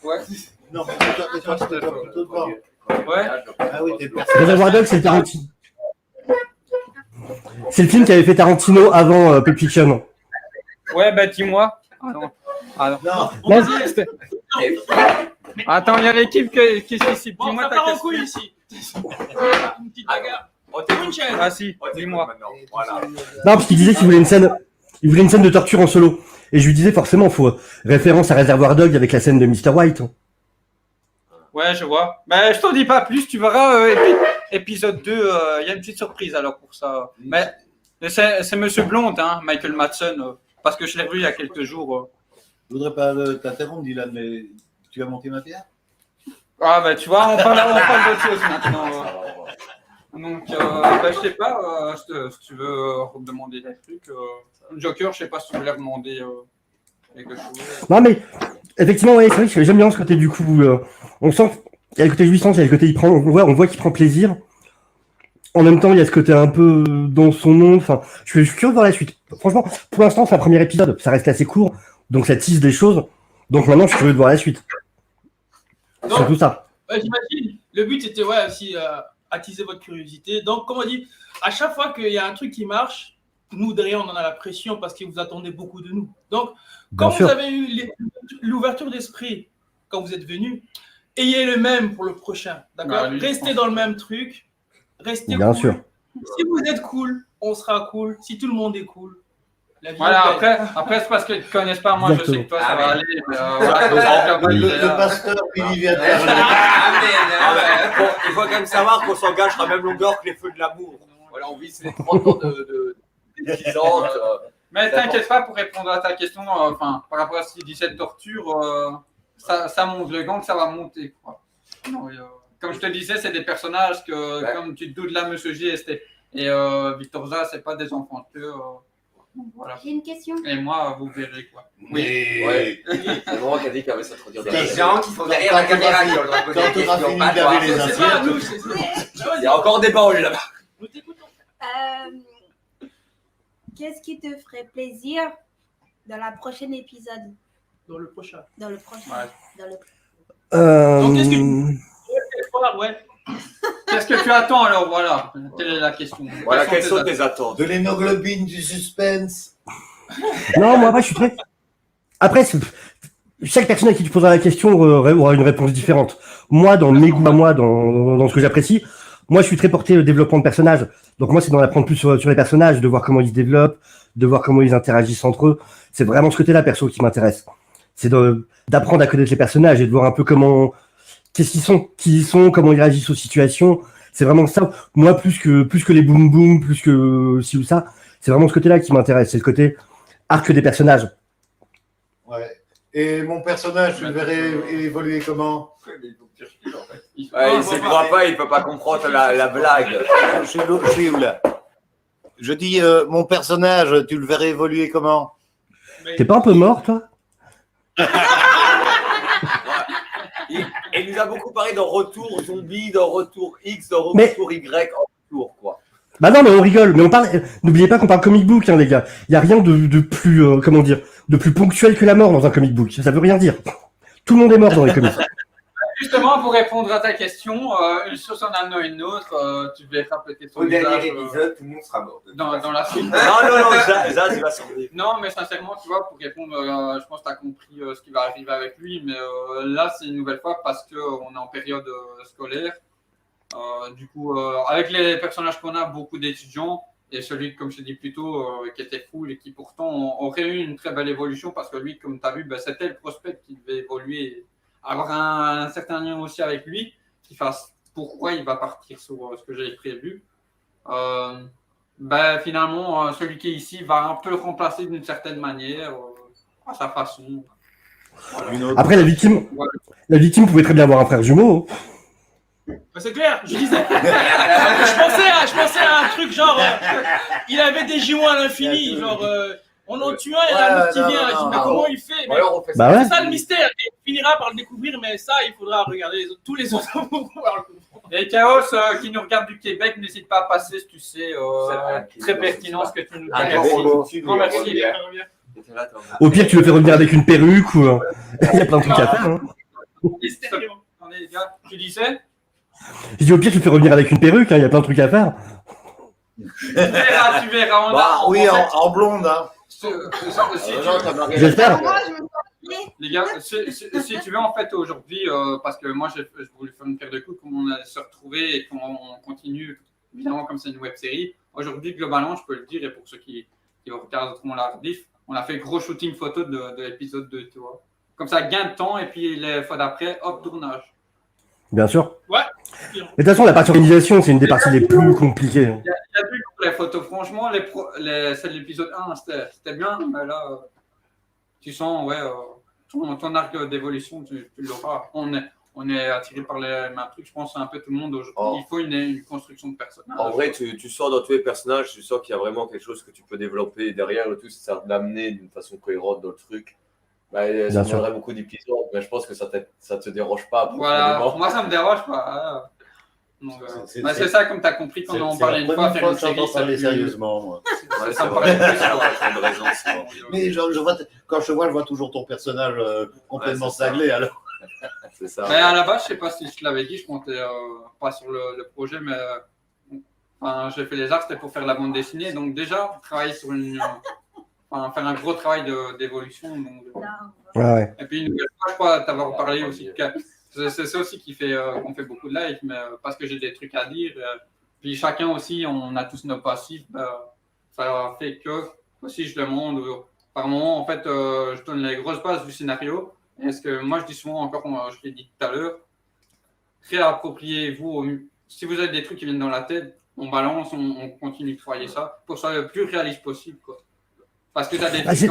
Ouais. Non, mais toi, tu dois plutôt devant. Ouais. Ah oui, t'es le personnage. Reservoir Dogs, c'est Tarantino. C'est le film qui avait fait Tarantino avant Pulp Fiction. Ouais, bah dis-moi. Ah non. Non, Non, C'était- Attends, il y a l'équipe qui est ici. Bon, Dis-moi ça ta part en question. couille ici. Une petite bagarre. Une chaise. Ah si, dis-moi. Voilà. non, parce qu'il disait qu'il voulait une scène de torture en solo. Et je lui disais forcément, faut référence à Reservoir Dogs avec la scène de Mr. White. Ouais, je vois. Mais je t'en dis pas plus, tu verras. Épisode 2, il y a une petite surprise alors pour ça. Mais c'est Monsieur Blonde, hein, Michael Madsen, parce que je l'ai revu il y a quelques jours. Je voudrais pas t'interrompre, Dylan, mais tu vas monter ma pierre? Ah bah tu vois, on parle d'autre chose maintenant. Donc, bah, je sais pas, si tu veux demander des trucs. Joker, je sais pas si tu voulais demander quelque chose. Non, mais effectivement, ouais, c'est vrai que j'aime bien ce côté du coup. On sent qu'il y a le côté jouissance, il y a le côté on voit qu'il prend plaisir. En même temps, il y a ce côté un peu dans son nom. Enfin, je suis curieux de voir la suite. Franchement, pour l'instant, c'est un premier épisode. Ça reste assez court, donc ça tease des choses. Donc maintenant, je suis curieux de voir la suite. Donc, Surtout ça. j'imagine, le but c'était aussi attiser votre curiosité. Donc, comme on dit, à chaque fois qu'il y a un truc qui marche, nous derrière on en a la pression parce que vous attendez beaucoup de nous. Donc, Bien quand sûr. vous avez eu l'ouverture d'esprit quand vous êtes venu, ayez le même pour le prochain. D'accord? Bah, Restez dans le même truc. Restez Bien cool. sûr. Si vous êtes cool, on sera cool. Si tout le monde est cool, la vie Voilà, est belle. après c'est parce qu'ils ne te connaissent pas. Moi, je sais que toi, ça va aller. Mais, Le pasteur, il vient de faire Il faut quand même savoir qu'on s'engage à la même longueur que les feux de l'amour. Voilà, on vise les 30 ans de décisante. Mais t'inquiète pas, pour répondre à ta question, par rapport à ce qu'il dit cette torture, ça monte, le gang, ça va monter, quoi. Non, comme je te disais, c'est des personnages que, Ouais. comme tu te doutes là, Monsieur J et Victor Zah, c'est pas des enfants que, donc voilà. J'ai une question. Et moi, vous verrez, quoi. Oui. Ouais. C'est vraiment qu'elle dit qu'elle va s'introduire Des derrière. gens qui sont derrière la caméra qui ont le droit de poser Quand des tu auras questions, fini pas de toi. laver les C'est pas à assiettes. nous, c'est Il y a encore des baoles là-bas. nous t'écoutons. Qu'est-ce qui te ferait plaisir dans la prochaine épisode? Dans le prochain. Dans le prochain. Ouais. Dans le... Donc, qu'est-ce Ouais. Qu'est-ce que tu attends alors? Voilà, quelle est la question? Voilà, quelles sont tes tes attentes? De l'hémoglobine, du suspense. Non, moi après, je suis très. Après, chaque personne à qui tu poseras la question aura une réponse différente. Moi, dans mes goûts à moi, dans ce que j'apprécie, moi, je suis très porté au développement de personnages. Donc moi, c'est d'en apprendre plus sur les personnages, de voir comment ils se développent, de voir comment ils interagissent entre eux. C'est vraiment ce côté-là, perso, qui m'intéresse. C'est d'apprendre à connaître les personnages et de voir un peu qu'est-ce qu'ils sont, qui ils sont, comment ils réagissent aux situations. C'est vraiment ça. Moi, plus que les boom boom, plus que ci ou ça, c'est vraiment ce côté-là qui m'intéresse. C'est le côté arc des personnages. Ouais. Et mon personnage, tu le verrais évoluer comment? Ouais, il ne croit pas, il peut pas comprendre la blague. Je suis où là? Je dis, mon personnage, tu le verrais évoluer comment? T'es pas un peu mort, toi? Et il nous a beaucoup parlé d'un retour zombie, d'un retour X, d'un retour Mais- Y en retour, quoi. Bah non, mais on rigole. Mais on parle. N'oubliez pas qu'on parle comic book, hein, les gars. Il y a rien de plus, comment dire, de plus ponctuel que la mort dans un comic book. Ça veut rien dire. Tout le monde est mort dans les comics. Justement, pour répondre à ta question, une chose en amenant une autre, tu verras peut-être Au son dernier visage épisode, tout le monde sera mort. dans la suite. Non, Zaz, il va survivre. Non, mais sincèrement, tu vois, pour répondre, je pense que tu as compris ce qui va arriver avec lui, mais là, c'est une nouvelle fois parce qu'on est en période scolaire. Du coup, avec les personnages qu'on a, beaucoup d'étudiants, et celui, comme je t'ai dit plus tôt, qui était cool et qui pourtant aurait eu une très belle évolution parce que lui, comme tu as vu, c'était le prospect qui devait évoluer, avoir un certain lien aussi avec lui, qui fasse pourquoi il va partir sur ce que j'avais prévu. Finalement, celui qui est ici va un peu le remplacer d'une certaine manière, à sa façon. Voilà. Après, la victime pouvait très bien avoir un frère jumeau. C'est clair, je disais. je pensais à un truc genre, il avait des jumeaux à l'infini, genre, on en tue un et un autre qui vient, il dit, mais comment il fait? Mais Alors, on fait ça. Bah ouais. c'est ça le mystère, et on finira par le découvrir, mais ça, il faudra regarder tous les autres pour pouvoir le comprendre. Et Chaos, qui nous regarde du Québec, n'hésite pas à passer, si tu sais, très pertinent ce que tu nous dis. Un Merci. gros mot. Grand merci. Au pire, tu le fais revenir avec une perruque ou. Il y a plein de trucs à faire. Hein. Attendez, les gars, tu disais? Je dis au pire, tu fais revenir avec une perruque, il y a plein de trucs à faire. Tu verras. Oui, en blonde. Hein. J'espère. Moi, je me sens Les gars, si tu veux, en fait, aujourd'hui, parce que moi, je voulais faire une paire de coups, comme on a se retrouver et qu'on continue, évidemment, comme c'est une web série. Aujourd'hui, globalement, je peux le dire, et pour ceux qui regarderont la rediff, on a fait gros shooting photo de l'épisode 2, tu vois. Comme ça, gain de temps, et puis les fois d'après, hop, tournage. Bien sûr. Ouais. Mais de toute façon, la partie organisation, c'est une des parties les plus compliquées. Il y a plus pour les photos, franchement, celle de l'épisode 1, c'était bien, mais là, tu sens, ouais, ton arc d'évolution, tu l'auras. On est attiré par les mêmes trucs, je pense, un peu tout le monde aujourd'hui. Oh. Il faut une construction de personnage. En vrai, tu sens dans tous les personnages, tu sens qu'il y a vraiment quelque chose que tu peux développer derrière le tout, c'est ça d'amener d'une façon cohérente dans le truc. Bah, ça demanderait beaucoup d'épisodes, mais je pense que ça te dérange pas. Voilà, moi ça me dérange pas. C'est ça, comme tu as compris quand on parlait une fois, faire une série. Ça parler sérieusement, moi. Ça me paraît plus. Mais quand je vois toujours ton personnage complètement cinglé. Alors. C'est ça. Mais à la base, je sais pas si je te l'avais dit, je comptais pas sur le projet, mais j'ai fait les arts, c'était pour faire la bande dessinée. Donc déjà, travailler sur faire un gros travail d'évolution. Ouais. Et puis une nouvelle fois, je crois t'avoir parlé aussi. C'est ça aussi qui fait qu'on fait beaucoup de live, mais parce que j'ai des trucs à dire. Puis chacun aussi, on a tous nos passifs. Ça fait que aussi je demande par moment, en fait, je donne les grosses bases du scénario. Et ce que moi je dis souvent encore, je l'ai dit tout à l'heure, réappropriez-vous. Si vous avez des trucs qui viennent dans la tête, on balance, on continue de travailler ça pour que ce soit le plus réaliste possible, quoi. Parce que tu as des trucs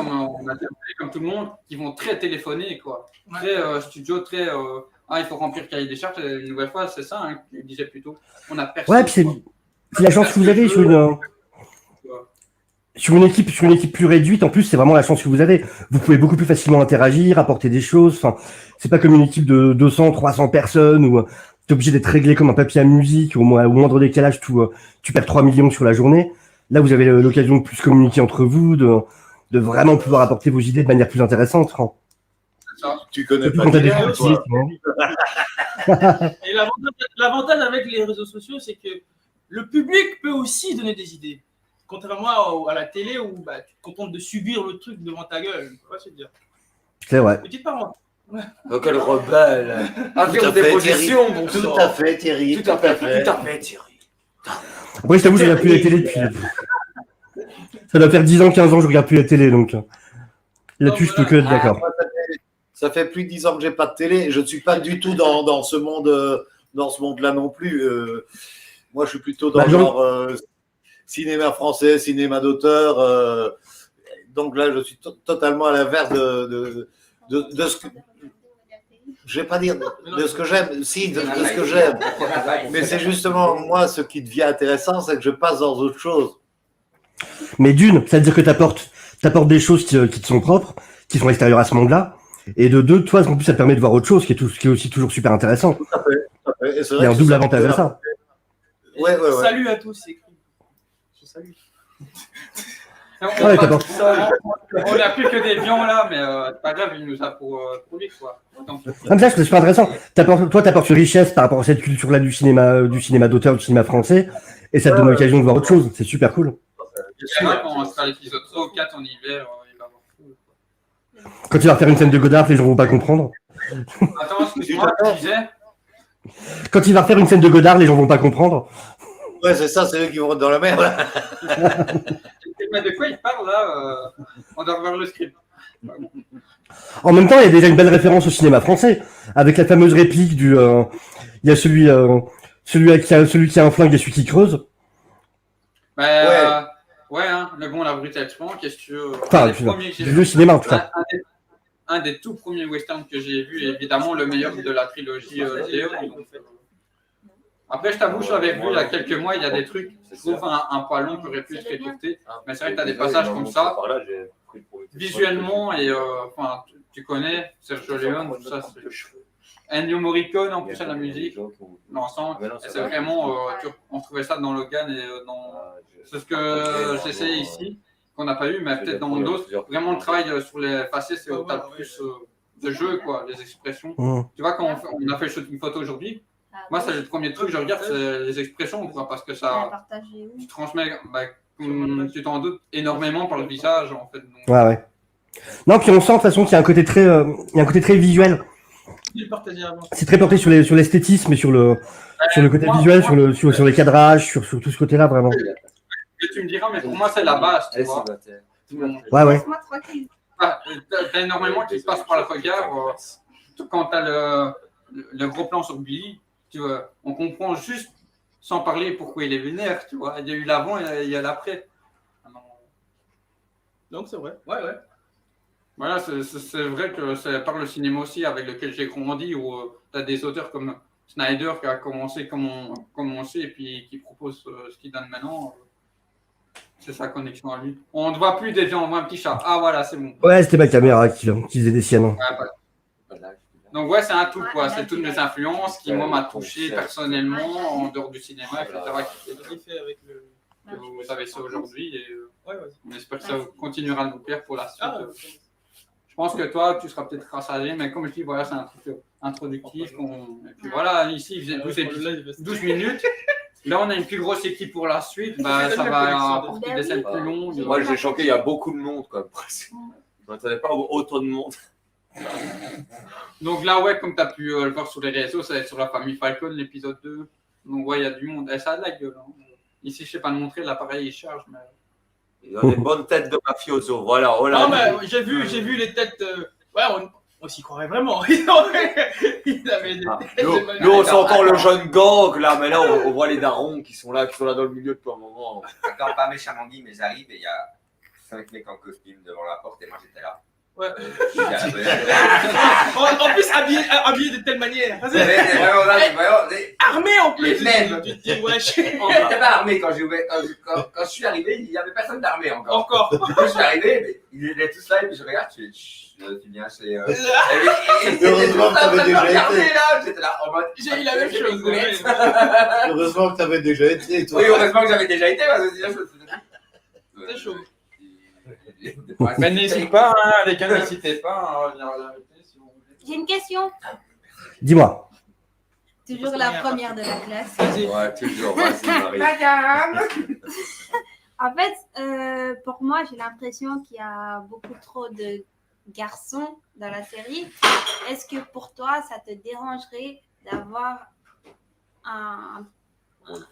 comme tout le monde qui vont très téléphoner, quoi. Très studio, très il faut remplir le cahier des charges. Une nouvelle fois, c'est ça, hein, je disais plutôt. On a personne. Ouais, puis c'est la chance que vous avez sur une équipe plus réduite. En plus, c'est vraiment la chance que vous avez. Vous pouvez beaucoup plus facilement interagir, apporter des choses. Enfin, c'est pas comme une équipe de 200, 300 personnes où tu es obligé d'être réglé comme un papier à musique. Au moindre décalage, tu perds 3 millions sur la journée. Là, vous avez l'occasion de plus communiquer entre vous, de vraiment pouvoir apporter vos idées de manière plus intéressante. Tu connais pas Et l'avantage avec les réseaux sociaux, c'est que le public peut aussi donner des idées. Contrairement à la télé où tu te contentes de subir le truc devant ta gueule. Tu vois ce que je veux dire. C'est vrai. Petite parole. Oh, quel rebelle. Affirme tes positions, bon sang. Tout à fait, Thierry. Tout à fait, Thierry. Après, je t'avoue, je regarde plus la télé depuis. Ça doit faire 10 ans, 15 ans que je regarde plus la télé, donc là-dessus, je peux que être d'accord. Ça fait plus de 10 ans que j'ai pas de télé. Je ne suis pas du tout dans ce monde-là non plus. Moi, je suis plutôt dans le genre cinéma français, cinéma d'auteur. Donc là, je suis totalement à l'inverse de ce que. Je vais pas dire de ce que j'aime, si, de ce que j'aime. Mais c'est justement, moi, ce qui devient intéressant, c'est que je passe dans autre chose. Mais d'une, ça veut dire que t'apportes des choses qui te sont propres, qui sont extérieures à ce monde-là. Et de deux, toi, en plus, ça te permet de voir autre chose, qui est aussi toujours super intéressant. Tout à fait. Et il y a un double avantage à ça. Ouais. Salut à tous, c'est écrit. Je salue. On n'a plus que des lions là, mais pas grave, il nous a pour lui, quoi. Ça, c'est super intéressant. Toi, t'apportes une richesse par rapport à cette culture-là du cinéma d'auteur, du cinéma français, et ça te donne l'occasion de voir autre chose. C'est super cool. Quand on sera à l'épisode 3 ou 4 en hiver, il va avoir fou. Quand tu vas faire une scène de Godard, les gens vont pas comprendre. Attends, excuse-moi, tu disais Quand il va refaire une scène de Godard, les gens vont pas comprendre. Ouais, c'est ça, c'est eux qui vont être dans la merde. Mais de quoi il parle là On doit revoir le script. En même temps, il y a déjà une belle référence au cinéma français, avec la fameuse réplique du. Il y a celui qui a un flingue et celui qui creuse. Ouais, hein, mais bon, la brute exprend, qu'est-ce que tu veux. Enfin, j'ai vu le cinéma en tout cas. Un des tout premiers westerns que j'ai vu, évidemment le meilleur de la trilogie Léo. Après, je t'avoue, je l'avais vu il y a quelques mois, il y a des trucs, je trouve un poil long qui aurait pu être écourté. Mais c'est vrai que tu as des passages comme ça, visuellement, et tu connais Sergio Leone, tout ça. Ennio Morricone, en plus à la musique, l'ensemble. C'est vraiment, on trouvait ça dans Logan et dans. C'est ce que j'essaie ici, qu'on n'a pas eu, mais peut-être dans d'autres. Vraiment, le travail sur les facettes, c'est au tas plus de jeu, quoi, les expressions. Tu vois, quand on a fait le shooting photo aujourd'hui, Moi, c'est le premier truc que je regarde, c'est les expressions, quoi, parce que ça, Partagé, oui. tu transmets, comme tu t'en doutes, énormément par le visage, en fait. Donc, Ouais. Non, puis on sent de toute façon qu'il y a un côté très visuel. Il partageait avant. C'est très porté sur l'esthétisme et sur le côté visuel, sur les cadrages, sur tout ce côté-là, vraiment. tu me diras, mais pour moi, c'est la base, tu vois. Ouais. Laisse-moi tranquille. T'as énormément qui se passe par le regard. Quand t'as le gros plan sur Billy, tu vois, on comprend juste, sans parler, pourquoi il est vénère, tu vois. Il y a eu l'avant et il y a l'après. Donc c'est vrai. Ouais. Voilà, c'est vrai que c'est par le cinéma aussi avec lequel j'ai grandi, où tu as des auteurs comme Snyder qui a commencé comme on sait et puis qui propose ce qu'il donne maintenant. C'est sa connexion à lui. On ne voit plus des gens, on voit un petit chat. Ah voilà, c'est bon. Ouais, c'était ma caméra qui faisait des siennes. Donc ouais, c'est un tout, quoi. C'est toutes mes influences qui, moi, m'a touché personnellement en dehors du cinéma, etc. Il fait avec le. Que vous avez ça aujourd'hui et on espère que ça continuera de nous plaire pour la suite. Je pense que toi, tu seras peut-être rassasié, mais comme je dis, voilà, c'est un truc introductif. Et puis voilà, ici, il faisait 12 minutes. Là, on a une plus grosse équipe pour la suite. Bah, ça va apporter des scènes plus longues. Moi, j'ai choqué, il y a beaucoup de monde, quoi. Je ne m'attendais pas à autant de monde. Donc là, ouais, comme tu as pu le voir sur les réseaux, ça va être sur la famille Falcon, l'épisode 2. Donc ouais, il y a du monde. Et ça a de la gueule. Hein. Ici, je ne sais pas le montrer, l'appareil il charge. Mais... Il a des bonnes têtes de mafioso. Voilà. Non, mais j'ai vu les têtes. Ouais, on s'y croirait vraiment. Ils avaient des têtes. Nous, on s'entend le jeune gang, là, mais là, on voit les darons qui sont là dans le milieu depuis un moment. Attends, pas méchamment dit, mais j'arrive et il y a 5 mecs en costume devant la porte et moi j'étais là. Ouais. En plus, habillé de telle manière. Armé en plus. Même. Tu te dis, ouais, On n'était pas armé quand j'ai ouvert. Quand je suis arrivé, il n'y avait personne d'armé encore. Du coup, je suis arrivé, mais ils étaient tous là et puis je regarde, tu viens chez. Heureusement que t'avais déjà été. J'étais là en mode. J'ai eu la même chose. Heureusement que t'avais déjà été, toi. Oui, heureusement que j'avais déjà été, parce que sinon C'est chaud. Mais n'hésitez pas, hein, les gars, n'hésitez pas à venir l'inviter si vous voulez. J'ai une question. Dis-moi. Toujours la première de la classe. Ouais, toujours. Vas-y, Marie. Madame. En fait, pour moi, j'ai l'impression qu'il y a beaucoup trop de garçons dans la série. Est-ce que pour toi, ça te dérangerait d'avoir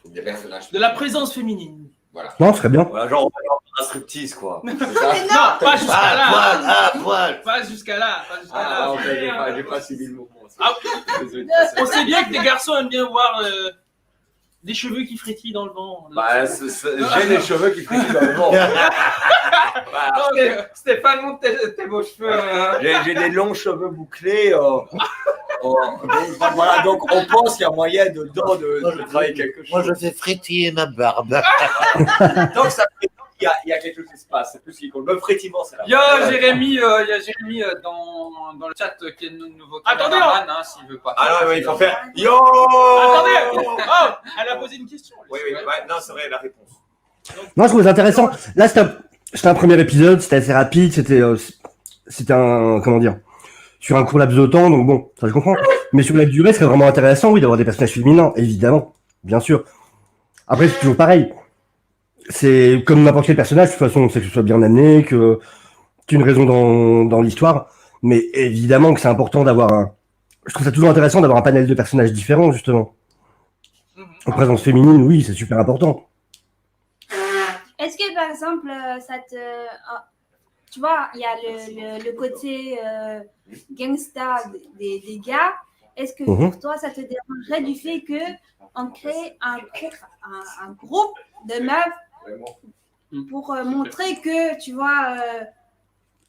des personnages. De la présence féminine. Voilà. Non, ce serait bien. Voilà, genre, on va faire un striptease, quoi. Non, pas jusqu'à là. Poil. Pas jusqu'à là. Ah, ok, j'ai pas suivi le mouvement. On sait bien que les garçons aiment bien voir des cheveux qui frétillent dans le vent. Bah, j'ai les cheveux qui frétillent dans le vent. Stéphane, monte tes beaux cheveux. J'ai des longs cheveux bouclés. Voilà, donc on pense qu'il y a moyen de travailler quelque chose. Moi, je fais frétiller ma barbe. Donc ça fait qu'il y a quelque chose qui se passe. C'est plus ce qui compte. Le frétillement, c'est là. Il y a Jérémy dans le chat qui est le nouveau caméraman, hein, s'il veut pas. Ah non, mais il faut faire yo. Attendez. Oh, elle a posé une question. Oui, non, c'est vrai, la réponse. Non, je trouve ça intéressant. Là, c'était un premier épisode, c'était assez rapide, c'était un, comment dire, sur un court laps de temps, donc bon, ça je comprends. Mais sur la durée, ce serait vraiment intéressant, oui, d'avoir des personnages féminins, évidemment, bien sûr. Après, c'est toujours pareil. C'est comme n'importe quel personnage, de toute façon, on sait que ce soit bien amené, qu'il y a une raison dans l'histoire, mais évidemment que c'est important d'avoir je trouve ça toujours intéressant d'avoir un panel de personnages différents, justement. En présence féminine, oui, c'est super important. Est-ce que, par exemple, tu vois, il y a le côté gangsta des gars. Est-ce que pour toi, ça te dérangerait du fait qu'on crée un groupe de meufs pour montrer que, tu vois,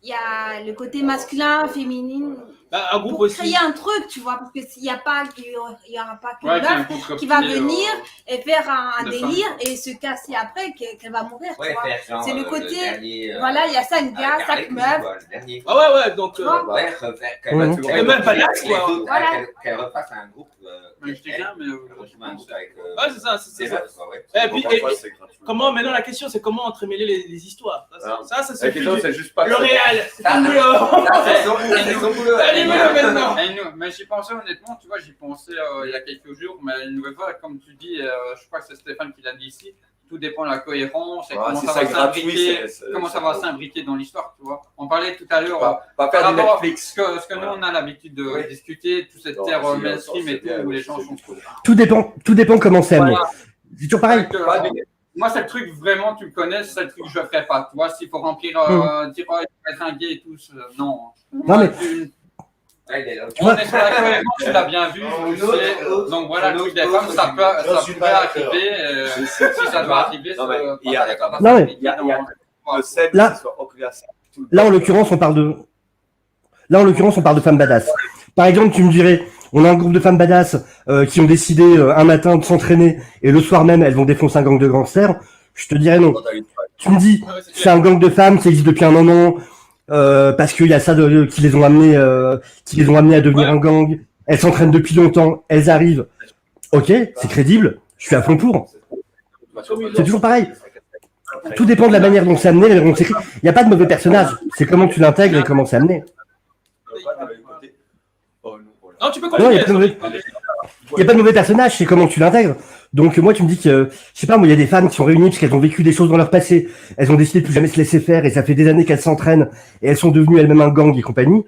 il y a le côté masculin, féminin, un groupe pour aussi. créer un truc, tu vois, parce que s'il n'y a pas, il y aura pas qu'une meuf qui va venir et faire un délire et se casser après, qu'elle va mourir, tu vois. C'est le côté, voilà, il y a 5 gars, 5 meufs. Ah ouais, donc. Qu'elle refasse un groupe Mais je dis rien, mais. Ouais, c'est ça. Ouais. Et puis, comment, maintenant la question c'est comment entremêler les histoires. Ça c'est La question c'est juste pas. L'Oréal. Mais j'y pensais honnêtement, tu vois, j'y pensais il y a quelques jours, mais une nouvelle fois, comme tu dis, je crois que c'est Stéphane qui l'a dit ici, tout dépend de la cohérence et comment ça va s'imbriquer dans l'histoire, tu vois. On parlait tout à l'heure Pas faire du Netflix. ce que nous on a l'habitude de discuter, toute cette terre mainstream et tout, où les gens sont cool. Tout dépend comment c'est amené. C'est toujours pareil. Moi, c'est le truc vraiment, tu le connais, c'est le truc que je ne ferais pas. Tu vois, s'il faut remplir, dire, il faut être un gay et tout, non. Non, mais. On est sur la cohérence, tu l'as bien vu. Donc voilà, le truc des femmes, ça pourrait arriver. Si ça doit arriver, ça non, mais. Là, en l'occurrence, on parle de femmes badass. Par exemple, tu me dirais, on a un groupe de femmes badass qui ont décidé un matin de s'entraîner et le soir même, elles vont défoncer un gang de gangsters. Je te dirais non. Tu me dis, c'est un gang de femmes qui existe depuis un moment parce qu'il y a ça qui les ont amenés à devenir un gang. Elles s'entraînent depuis longtemps, elles arrivent. Ok, c'est crédible. Je suis à fond pour. C'est toujours pareil. Tout dépend de la manière dont c'est amené, la manière dont c'est écrit. Il n'y a pas de mauvais personnage. C'est comment tu l'intègres et comment c'est amené. Non, tu peux continuer. Il n'y a pas de mauvais personnage, c'est comment tu l'intègres. Donc moi, tu me dis que, je sais pas, moi, il y a des femmes qui sont réunies parce qu'elles ont vécu des choses dans leur passé. Elles ont décidé de plus jamais se laisser faire et ça fait des années qu'elles s'entraînent et elles sont devenues elles-mêmes un gang et compagnie.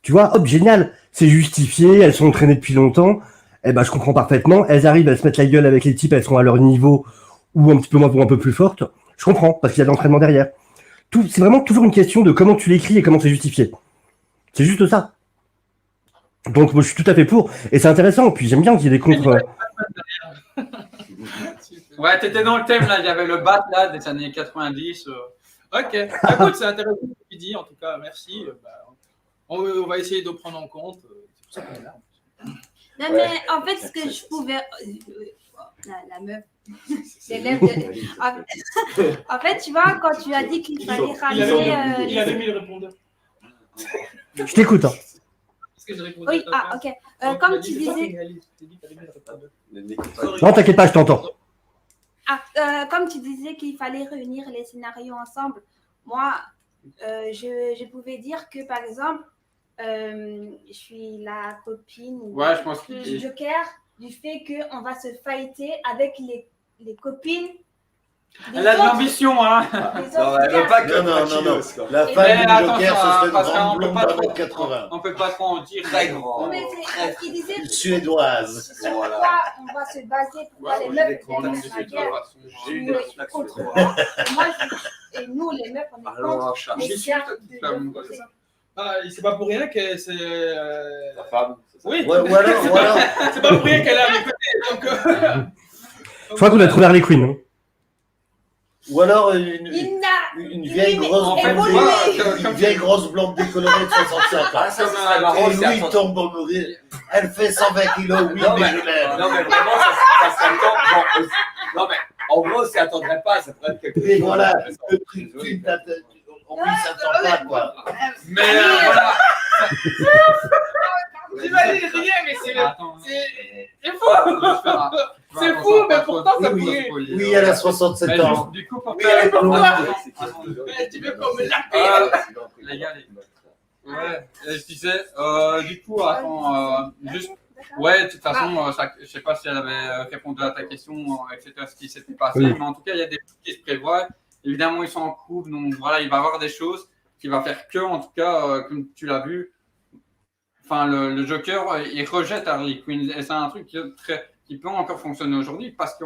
Tu vois, hop, génial. C'est justifié, elles sont entraînées depuis longtemps. Eh ben, je comprends parfaitement. Elles arrivent, elles se mettent la gueule avec les types, elles sont à leur niveau ou un petit peu moins pour un peu plus fortes. Je comprends, parce qu'il y a de l'entraînement derrière. C'est vraiment toujours une question de comment tu l'écris et comment c'est justifié. C'est juste ça. Donc, moi, je suis tout à fait pour. Et c'est intéressant. Puis, j'aime bien qu'il y ait des contre. Ouais, t'étais dans le thème, là. Il y avait le bat, là, des années 90. Ok. Écoute, c'est intéressant ce que tu dis. En tout cas, merci. On va essayer de prendre en compte. C'est pour ça qu'on est là. Non, mais en fait, ce que je pouvais. La meuf. L'élève de... En fait, tu vois, quand tu as dit qu'il fallait ramener. Il avait mis le répondeur. Je t'écoute. Hein. Oui, ok. Comme tu disais. Non, t'inquiète pas, je t'entends. Comme tu disais qu'il fallait réunir les scénarios ensemble, moi, je pouvais dire que, par exemple, je suis la copine du Joker, du fait qu'on va se fighter avec les copines. Elle a de l'ambition, hein. Non, elle veut pas que non. La femme du Joker, ce serait une grande blonde d'1 m 80. On peut pas trop en dire. Très grand. Mais c'est ce qu'il disait. Suédoise. Sur quoi on va se baser pour voir les meufs qui la guerre. Et nous, les meufs, on est contre les gars. C'est pas pour rien que c'est. La femme. Oui. Ou alors. C'est pas pour rien qu'elle est à mes côtés. Je crois qu'on a trouvé Harley Quinn. Hein. Ou alors une vieille grosse blonde décolorée de 65 ans. Et lui, il tombe pour mourir. Elle fait 120 kilos, oui, mais je l'aime. Non, mais vraiment, ça serait le temps. Non, mais en gros, ça attendrait pas. Ça pourrait être quelque chose. Et voilà, le truc, on lui s'attend pas, quoi. Mais voilà. J'imagine rien, mais c'est fou. C'est fou, mais pourtant ça pourrait. Oui, elle a 67 ans. Du coup, pour oui, elle est blonde. Tu veux qu'on me l'appelle? Les gars, ouais, je disais, du coup, attends, juste. Ouais, de toute façon, je sais pas si elle avait répondu à ta question, etc., ce qui s'était passé, mais en tout cas, il y a des trucs qui se prévoient. Évidemment, ils sont en couple, donc voilà, il va y avoir des choses qui va faire que, en tout cas, comme tu l'as vu, enfin, le Joker, il rejette Harley Quinn, et c'est un truc qui peut encore fonctionner aujourd'hui, parce que,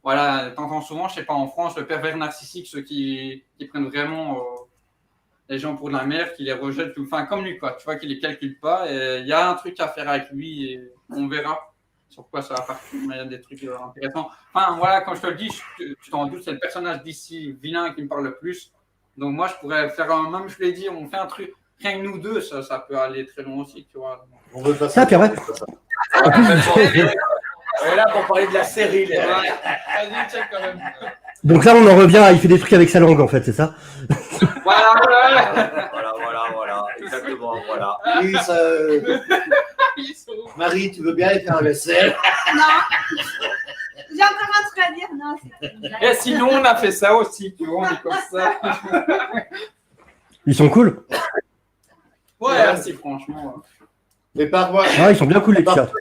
voilà, t'entends souvent, je sais pas, en France, le pervers narcissique, ceux qui prennent vraiment les gens pour de la merde, qui les rejettent, enfin, comme lui, quoi, tu vois, qu'il les calcule pas, et il y a un truc à faire avec lui, et on verra sur quoi ça va partir, mais il y a des trucs intéressants. Enfin, voilà, quand je te le dis, tu t'en doutes, c'est le personnage d'ici vilain qui me parle le plus. Donc moi, je pourrais faire même, je l'ai dit, on fait un truc, rien que nous deux, ça peut aller très loin aussi, tu vois. On veut pas ça. Puis après, on est là pour parler de la série, les gars. Vas-y, check quand même. donc là, on en revient à il fait des trucs avec sa langue, en fait, c'est ça? Voilà. Voilà, exactement, voilà. Oui, ça. Ils sont ouf. Marie, tu veux bien aller faire la vaisselle? Non. J'ai encore un truc à dire. Non, c'est une blague. Et sinon, on a fait ça aussi, tu vois, on est comme ça. Ils sont cool. Ouais, Merci, franchement. Mais parfois, Ah, ils sont bien cool les t-shirts.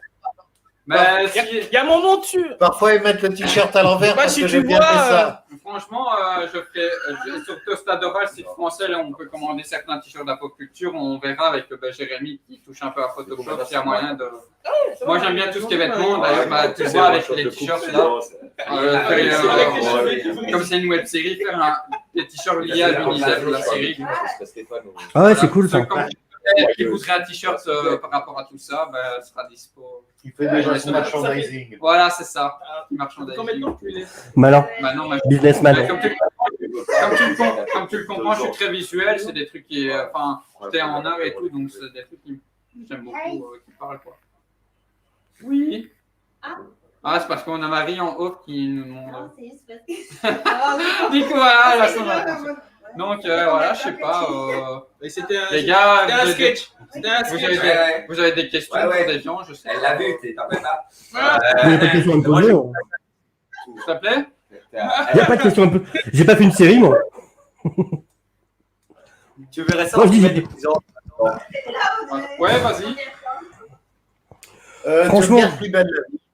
Mais il y a mon nom dessus. parfois, ils mettent le t-shirt à l'envers Bah, parce si que tu j'ai bien vois, fait ça. franchement, sur Toast Oral, site français, là, on peut commander certains t-shirts de la pop culture. On verra avec Jérémy qui touche un peu à Photoshop s'il y a moyen de. Moi, j'aime bien tout ce qui est vêtements. D'ailleurs, tu vois, avec les t-shirts là. Comme c'est une web série, faire des t-shirts liés à l'univers de la série. Ah ouais, c'est cool ça. Qui voudrait un t-shirt par rapport à tout ça, ben, sera dispo. Il fait déjà son merchandising. Voilà, c'est ça. Combien de temps tu l'es? Malin. Maintenant, Businessman. comme tu le comprends, je suis très visuel. C'est des trucs qui. Enfin, j'étais en art et tout, donc c'est des trucs qui j'aime beaucoup, qui parlent quoi. Oui. Ah, c'est parce qu'on a Marie en off qui nous demande. Non, c'est juste parce que. Du coup, voilà, là, son attention. Donc, voilà, je sais pas. Les gars, C'était un sketch. C'était un sketch. vous avez des questions pour des gens, je sais. Elle l'a vu, t'en fais pas. Il n'y a pas de questions à me poser. hein. S'il te plaît? Il n'y a pas de questions à me poser. J'ai pas fait une série, moi. Tu verrais ça Moi, en je dis- combien d'épisodes? Ouais, vas-y. Franchement- Tu plus belle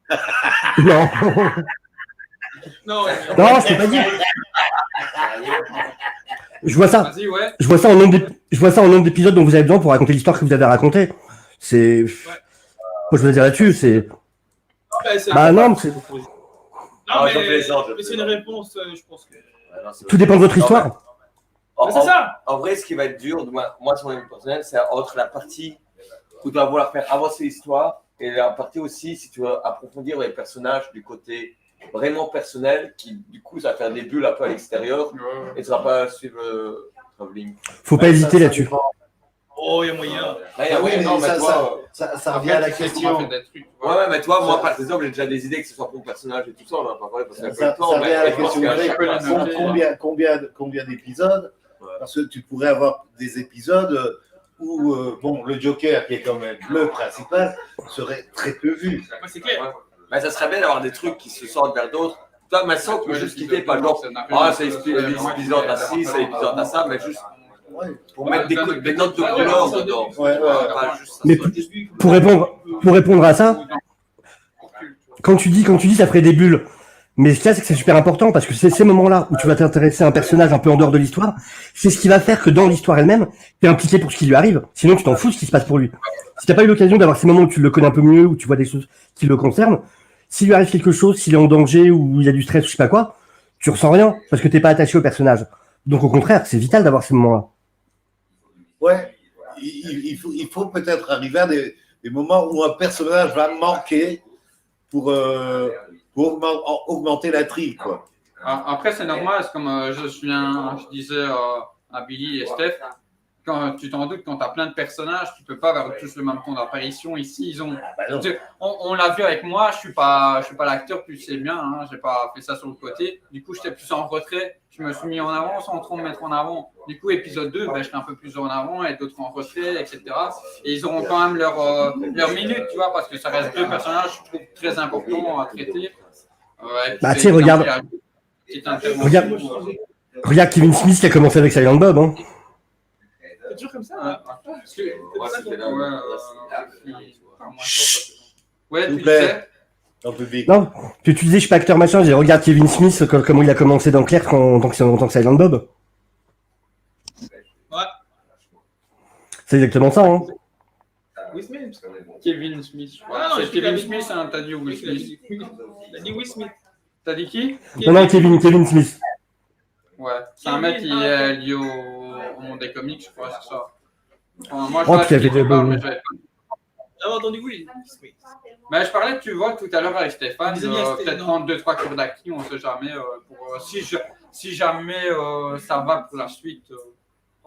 la vie. Non. Non, Non, je peux pas dire. Je vois ça. Vas-y, ouais. Je vois ça en nombre d'épisodes dont vous avez besoin pour raconter l'histoire que vous avez racontée. C'est. Moi, je veux dire là-dessus, c'est. Bah non, mais c'est- Non, Ah, je mais plaisante, je mais c'est une réponse, je pense que. tout dépend de votre histoire. En, Mais c'est ça. en vrai, ce qui va être dur, moi sur mon avis personnel, c'est entre la partie où tu vas vouloir faire avancer l'histoire et la partie aussi, si tu veux approfondir les personnages du côté vraiment personnel, qui du coup, ça va faire des bulles un peu à l'extérieur et tu ne vas pas suivre le travelling. Faut pas hésiter là-dessus. Oh, il y a moyen. Là, Ah oui, mais non, mais ça, toi, ça revient à la question. ouais, mais toi, moi, par exemple, j'ai déjà des idées que ce soit pour mon personnage et tout ça, on en a pas parlé parce qu'il y a peu Ça de temps. revient à la je pense question. qu'à chaque fois, Combien d'épisodes? Parce que tu pourrais avoir des épisodes où bon, le Joker, qui est quand même le principal, serait très peu vu. Ouais, c'est clair. mais ça serait bien d'avoir des trucs qui se sortent vers d'autres. Toi, mais sans que juste quitter, pas genre, ah, c'est épisode à ci, c'est épisode à ça, mais juste Ouais. pour mettre des notes de couleur dedans. Ouais, ouais. Pas juste ça Mais soit juste- pour répondre à ça, quand tu dis ça ferait des bulles, mais ce qu'il y a, c'est que c'est super important parce que c'est ces moments-là où tu vas t'intéresser à un personnage un peu en dehors de l'histoire, c'est ce qui va faire que dans l'histoire elle-même, tu es impliqué pour ce qui lui arrive. Sinon, tu t'en fous de ce qui se passe pour lui. Si t'as pas eu l'occasion d'avoir ces moments où tu le connais un peu mieux, où tu vois des choses qui le concernent, s'il lui arrive quelque chose, s'il est en danger ou il y a du stress ou je sais pas quoi, tu ressens rien parce que t'es pas attaché au personnage. Donc au contraire, c'est vital d'avoir ces moments-là. Ouais, il faut peut-être arriver à des moments où un personnage va manquer pour augmenter l'intrigue, quoi. Après, c'est normal, c'est comme je disais à Billy et Steph, quand tu t'en doutes, quand tu as plein de personnages, tu peux pas avoir tous le même temps d'apparition. Ici, ils ont. On l'a vu avec moi, je suis pas l'acteur, tu sais bien, hein, j'ai pas fait ça sur le côté. Du coup, j'étais plus en retrait. Je me suis mis en avant sans trop me mettre en avant. Du coup, épisode 2, ben, je serai un peu plus en avant et d'autres en retrait, etc. Et ils auront quand même leur minute, tu vois, parce que ça reste deux personnages, je trouve, très importants à traiter. Bah, tu sais, regarde Kevin Smith qui a commencé avec Silent Bob. Hein. C'est toujours comme ça. Hein. Ouais, S'il tu vous plaît. sais. Dans le public. Non, tu disais, je suis pas acteur machin, j'ai regarde Kevin Smith, comment il a commencé dans Claire en tant que Silent Bob. Ouais. C'est exactement ça, hein. Will Smith. Kevin Smith, je crois. Ah non, C'est je Kevin dis Smith, hein, t'as dit Will Smith. Il a dit Will Smith. T'as dit qui? Non, Kevin Smith. Ouais, c'est un mec qui est lié au monde des comics, je crois, c'est ça. Enfin, moi, je Oh, vois puis il y qui avait tu des parles, bons- mais j'avais pas. J'avais entendu Will Smith. Mais je parlais, tu vois, tout à l'heure avec Stéphane, Des amis à Stéphane. peut-être prendre 2-3 cours d'acting, on sait jamais. Si jamais ça va pour la suite.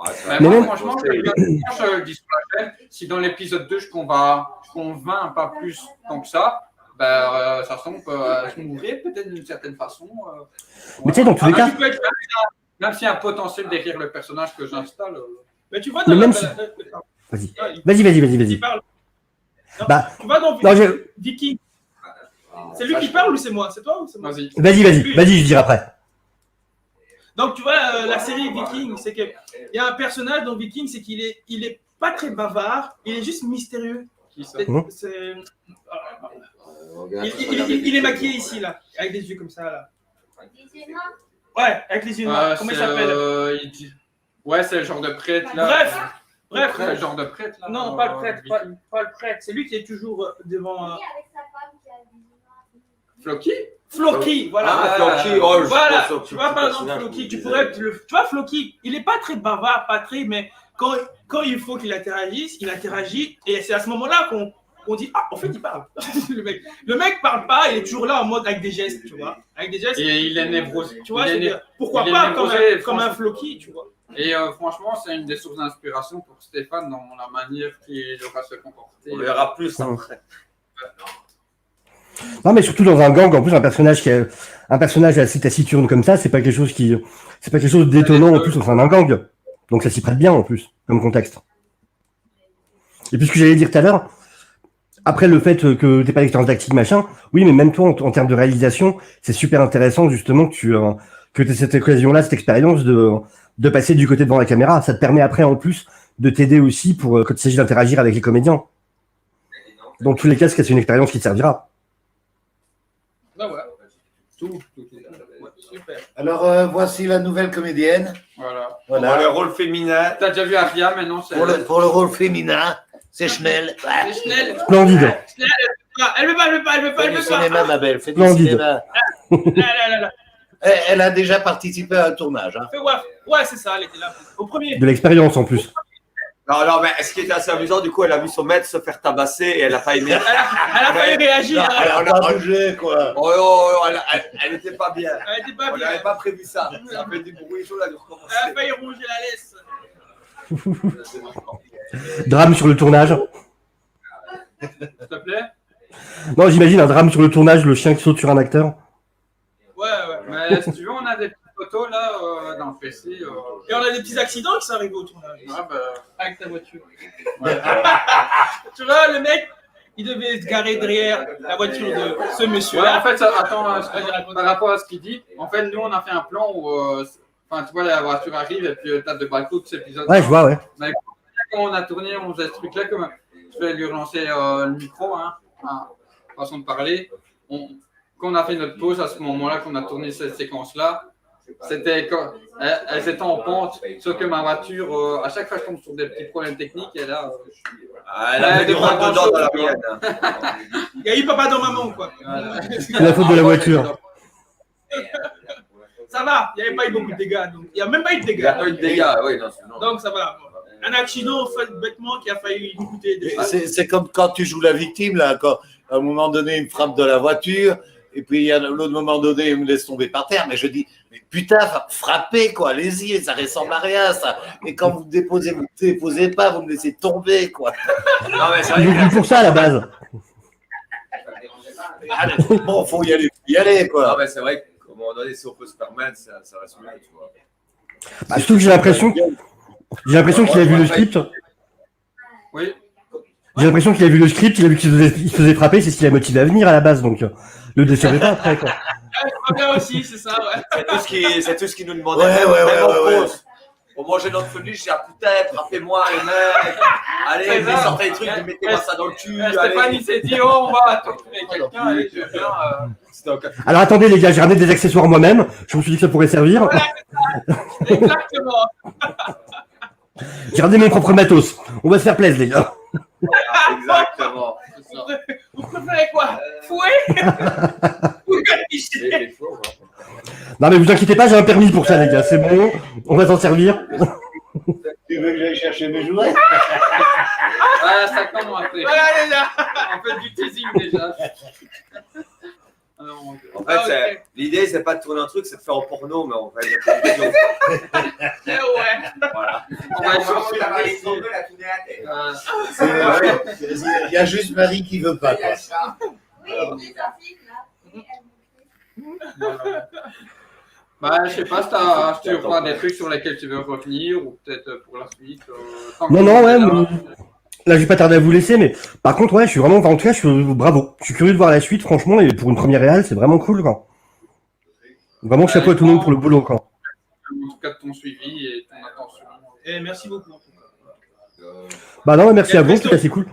Mais Mais moi, même- franchement, je le dis sur la chaîne, si dans l'épisode 2, je convainc pas plus tant que ça, ben, ça semble se m'ouvrir peut-être d'une certaine façon. Mais tu sais, dans tous les cas- tu peux être- même s'il y a un potentiel derrière le personnage que j'installe. Mais tu vois, Mais dans même la- si- Ah, Vas-y. il parle. Bah, Tu vas dans non, j'ai- Viking. C'est lui qui parle ou c'est moi? C'est toi ou c'est moi? Vas-y. Vas-y, je dirai après. Donc, tu vois, la série Viking, c'est qu'il y a un personnage dans Viking, c'est qu'il est pas très bavard, il est juste mystérieux. Qui ça? Il est maquillé ici, là, avec des yeux comme ça, là. Ouais, avec les yeux noirs. Comment il s'appelle? Ouais, c'est le genre de prêtre, là. Bref. C'est le genre de prêtre, là. Non, pas le prêtre, pas le prêtre. C'est lui qui est toujours devant. Floki? Floki, voilà. Ah, Floki, oh, Voilà, je tu vois, par exemple, Floki, tu pourrais. Tu vois, Floki, il est pas très bavard, pas très, mais quand il faut qu'il interagisse, il interagit, et c'est à ce moment-là qu'on dit, ah, en fait, il parle. Le mec parle pas, il est toujours là en mode avec des gestes, tu vois. Avec des gestes. Et il est névrosé. Tu vois, pourquoi pas comme un Floki, tu vois. Et franchement, c'est une des sources d'inspiration pour Stéphane dans la manière qu'il aura se comporter. On verra plus après. Non, mais surtout dans un gang, en plus, un personnage assez taciturne comme ça, c'est pas quelque chose d'étonnant en plus au sein d'un gang. Donc ça s'y prête bien en plus, comme contexte. Et puis ce que j'allais dire tout à l'heure, après le fait que t'aies pas d'expérience d'acting machin, oui, mais même toi, en termes de réalisation, c'est super intéressant justement que t'aies cette occasion-là, cette expérience de passer du côté devant la caméra. Ça te permet après en plus de t'aider aussi pour quand il s'agit d'interagir avec les comédiens. Dans tous les cas, c'est une expérience qui te servira. Ben voilà. Tout. Ouais, super. Alors, voici la nouvelle comédienne. Voilà. Voilà. Le rôle féminin. T'as déjà vu Aria, mais non, c'est. Pour le rôle féminin, c'est Schnell. C'est Schnell. Splendide. Elle veut pas. Fais du cinéma, ma belle. Fais du Splendide. cinéma. Là. Elle a déjà participé à un tournage. Hein. Fais voir. Ouais, c'est ça, elle était là. Au premier. De l'expérience en plus. Non, mais ce qui était assez amusant, du coup, elle a vu son maître se faire tabasser et elle a pas aimé. Elle a failli réagir. Non, elle a pas bougé, quoi. Elle était pas bien. Elle était pas On bien. n'avait pas prévu ça. Ça fait du bruit, chaud, là, de recommencer. Elle a failli ronger la laisse. Drame sur le tournage. S'il te plaît? Non, j'imagine un drame sur le tournage, le chien qui saute sur un acteur. Ouais. Mais si tu veux, on a des petites photos là dans le PC. Et on a des petits accidents qui sont arrivés au tournage. Ah, bah. Avec ta voiture. Tu vois, le mec, il devait se garer derrière la voiture de ce Ouais, monsieur-là. en fait, attends, par rapport à ce qu'il dit, en fait, nous, on a fait un plan où, enfin, tu vois, la voiture arrive et puis t'as de balcon, tout cet épisode. Ouais, je vois, ouais. Mais quand on a tourné, on faisait ce truc-là, comme je vais lui relancer le micro, façon de parler. Quand on a fait notre pause, à ce moment-là, qu'on a tourné cette séquence-là, c'était quand elles étaient en pente, sauf que ma voiture, à chaque fois, je tombe sur des petits problèmes techniques et là. Elle a des points dedans dans la mienne. Il y a eu papa dans maman, quoi. C'est la faute de la voiture. Ça va, il n'y avait pas eu beaucoup de dégâts. Donc, il n'y a même pas eu de Il n'y dégâts. a pas eu de dégâts, oui. Non. Donc ça va. Un accident fait bêtement qui a failli lui coûter des choses. C'est comme quand tu joues la victime, là, quand à un moment donné, il me frappe de la voiture, et puis à l'autre moment donné, il me laisse tomber par terre, mais je dis, mais putain, frappez, quoi, allez-y, ça ressemble à rien, ça. Et quand vous déposez, vous ne déposez pas, vous me laissez tomber, quoi. Non, mais c'est Il est vrai venu pour ça à la base. Bon, faut y aller, quoi. Non, mais c'est vrai qu'à un moment donné, si on peut se permettre, ça reste mieux, tu vois. Bah, surtout que j'ai l'impression qu'il a vu le script. Oui. J'ai l'impression qu'il a vu le script, il a vu qu'il se faisait frapper, c'est ce qui l'a motivé à venir à la base, donc le décevez pas après, quoi. Bien aussi, c'est ça, ouais. C'est tout ce qu'il nous demandait. Ouais. On mangeait notre felice, j'ai dit, ah putain, frappez-moi les mecs. Allez, vous sortez les trucs, vous mettez-moi ça dans le cul. Stéphane, il s'est dit, oh, on va tourner quelqu'un, allez, je viens. Alors attendez les gars, j'ai ramené des accessoires moi-même, je me suis dit que ça pourrait servir. Voilà, exactement. J'ai ramené mes propres matos, on va se faire plaisir les gars. Exactement. Vous préférez quoi? Fouet ou gâticher? Non mais vous inquiétez pas, j'ai un permis pour ça les gars, c'est bon, on va s'en servir. Tu veux que j'aille chercher mes jouets? Ah, ça commence. Voilà, les gars. On fait du teasing déjà. En fait, l'idée, c'est pas de tourner un truc, c'est de faire en porno, mais on va Ouais. Voilà. On va Il y a juste Marie qui veut pas, quoi. Bah, je sais pas si tu veux des trucs sur lesquels tu veux revenir ou peut-être pour la suite. Non, ouais, Là, je vais pas tarder à vous laisser, mais par contre, ouais, je suis vraiment, en tout cas, bravo. Je suis curieux de voir la suite, franchement, et pour une première réal, c'est vraiment cool, quoi. Vraiment, chapeau à tout le monde pour le boulot, quoi. En tout cas, de ton suivi et ton attention. Et merci beaucoup. Bah non, merci à vous, en tout cas, c'est cool.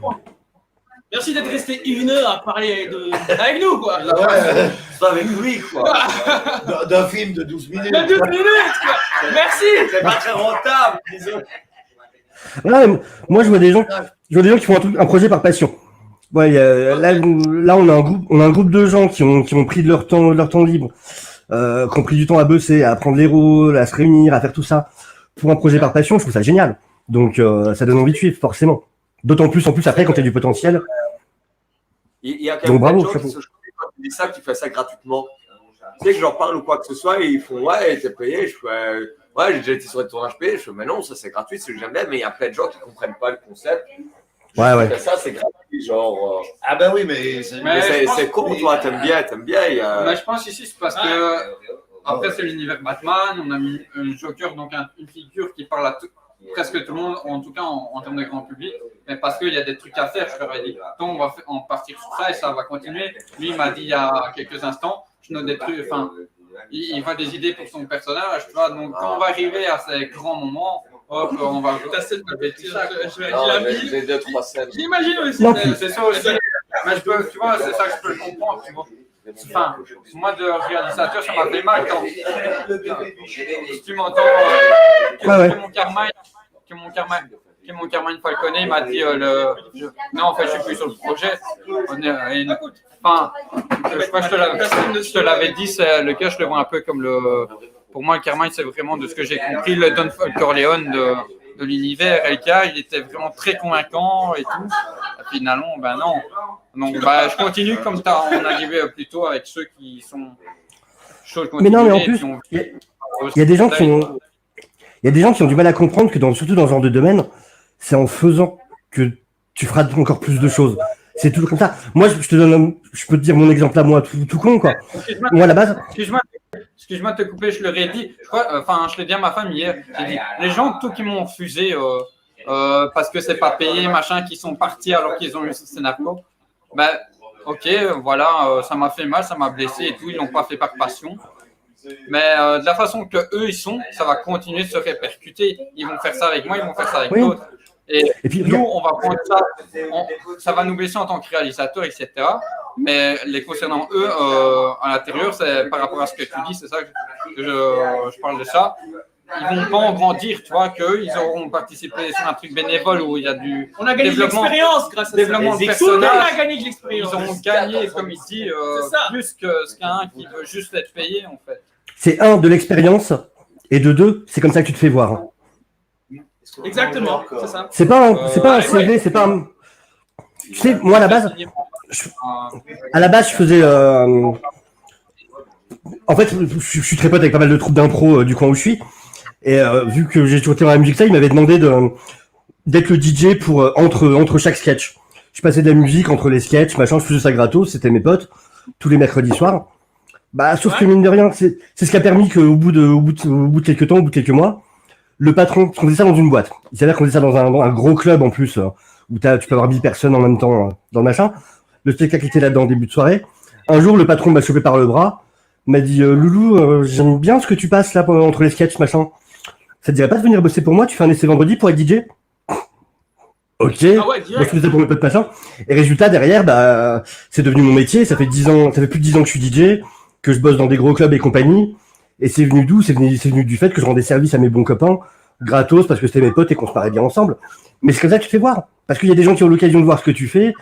Merci d'être resté 1 heure à parler avec nous, quoi. Ouais, C'est avec lui, quoi. d'un film de 12 minutes. De 12 minutes, quoi. Merci. C'est pas très rentable, disons. Là, moi, je vois des gens qui font un projet par passion. Ouais, là, on a un groupe de gens qui ont pris de leur temps libre, qui ont pris du temps à bosser, à apprendre les rôles, à se réunir, à faire tout ça pour un projet par passion. Je trouve ça génial. Donc, ça donne envie de suivre, forcément. D'autant plus, après, quand il y a du potentiel. Il y a quand même bravo, des gens qui se choquent quand tu dis ça, que tu fais ça gratuitement. Tu sais que j'en parle ou quoi que ce soit, et ils font ouais, t'es payé. Je fais ouais, j'ai déjà été sur des tournages payés. Je fais mais non, ça c'est gratuit, c'est que j'aime bien. Mais il y a plein de gens qui comprennent pas le concept. Ouais. Ça c'est gratuit, genre. Ah ben oui, mais c'est con, toi, t'aimes bien. Mais je pense ici, c'est parce que après c'est l'univers Batman, on a mis un Joker, donc une figure qui parle à presque tout le monde, en tout cas en termes de grand public, mais parce qu'il y a des trucs à faire, je leur ai dit, on va en partir sur ça et ça va continuer. Lui, il m'a dit il y a quelques instants, je note des trucs, enfin, il voit des idées pour son personnage, tu vois, donc quand on va arriver à ces grands moments, hop, on va tasser de J'ai 2-3 scènes. J'imagine aussi. c'est ça aussi, mais tu vois, c'est ça que je peux le comprendre, tu vois. Enfin, moi de réalisateur, ça m'a fait mal quand si tu m'entends que mon Carmine Falconet m'a dit non, en fait je suis plus sur le projet. Enfin, je crois que je te l'avais dit, c'est le cas, je le vois un peu comme pour moi le Carmine, c'est vraiment de ce que j'ai compris le Don Corleone de l'univers. Et le cas, il était vraiment très convaincant et tout. Et finalement, ben non. Donc, je continue comme on a dit plus tôt avec ceux qui sont chauds de continuer. Mais non, mais en plus, il y a des gens qui ont du mal à comprendre que surtout dans ce genre de domaine, c'est en faisant que tu feras encore plus de choses. C'est toujours comme ça. Moi, je peux te dire mon exemple à moi, tout con, quoi. Moi, à la base. Excuse-moi de te couper, je leur ai dit, je l'ai dit à ma femme hier, j'ai dit, les gens tout qui m'ont refusé parce que c'est pas payé, machin, qui sont partis alors qu'ils ont eu ce scénario, ben, ok, voilà, ça m'a fait mal, ça m'a blessé et tout, ils l'ont pas fait par passion. Mais de la façon que eux ils sont, ça va continuer de se répercuter. Ils vont faire ça avec moi, ils vont faire ça avec d'autres. Et puis, nous, on va prendre ça, ça va nous blesser en tant que réalisateur, etc. Mais les concernant eux, à l'intérieur, c'est par rapport à ce que tu dis, c'est ça que je parle de ça. Ils vont pas en grandir, tu vois, qu'ils auront participé sur un truc bénévole où il y a du on a gagné de l'expérience grâce à développement de personnages. personnages. On a gagné de l'expérience. Ils auront gagné, comme il dit, plus qu'un qui veut juste être payé, en fait. C'est de l'expérience, et de 2, c'est comme ça que tu te fais voir. Exactement, c'est ça. C'est pas un CV, c'est pas un... Tu sais, moi, à la base, je faisais... En fait, je suis très pote avec pas mal de troupes d'impro du coin où je suis. Et vu que j'ai toujours été dans la musique, il m'avait demandé d'être le DJ pour entre chaque sketch. Je passais de la musique entre les sketchs, machin, je faisais ça gratos, c'était mes potes, tous les mercredis soirs. Sauf que mine de rien, c'est ce qui a permis qu'au bout de quelques temps, au bout de quelques mois, le patron, on faisait ça dans une boîte. Il s'avère qu'on faisait ça dans un gros club en plus, où tu peux avoir 10 personnes en même temps dans le machin. Le spectacle était là-dedans en début de soirée. Un jour, le patron m'a chopé par le bras, m'a dit Loulou, j'aime bien ce que tu passes là entre les sketchs, machin. Ça te dirait pas de venir bosser pour moi? Tu fais un essai vendredi pour être DJ? Ok. Moi, je faisais ça pour mes potes, machin. Et résultat, derrière, c'est devenu mon métier. Ça fait plus de 10 ans que je suis DJ, que je bosse dans des gros clubs et compagnie. Et c'est venu d'où? C'est venu du fait que je rendais service à mes bons copains, gratos, parce que c'était mes potes et qu'on se parlait bien ensemble. Mais c'est comme ça que tu te fais voir. Parce qu'il y a des gens qui ont l'occasion de voir ce que tu fais.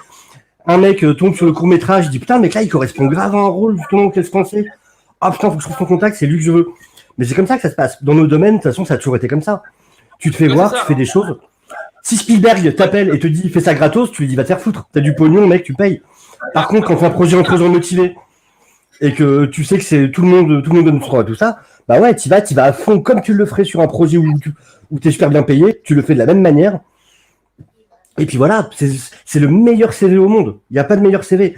Un mec tombe sur le court-métrage, il dit putain, le mec là, il correspond grave à un rôle, justement, qu'est-ce que pensait? Ah putain, faut que je trouve son contact, c'est lui que je veux. Mais c'est comme ça que ça se passe. Dans nos domaines, de toute façon, ça a toujours été comme ça. Tu te fais voir, tu fais des choses. Si Spielberg t'appelle et te dit fais ça gratos, tu lui dis va te faire foutre. T'as du pognon, mec, tu payes. Par contre, quand tu as un projet entre gens motivés et que tu sais que c'est tout le monde donne son droit à tout ça, ouais, tu vas à fond comme tu le ferais sur un projet où tu es super bien payé, tu le fais de la même manière. Et puis voilà, c'est le meilleur CV au monde. Il n'y a pas de meilleur CV.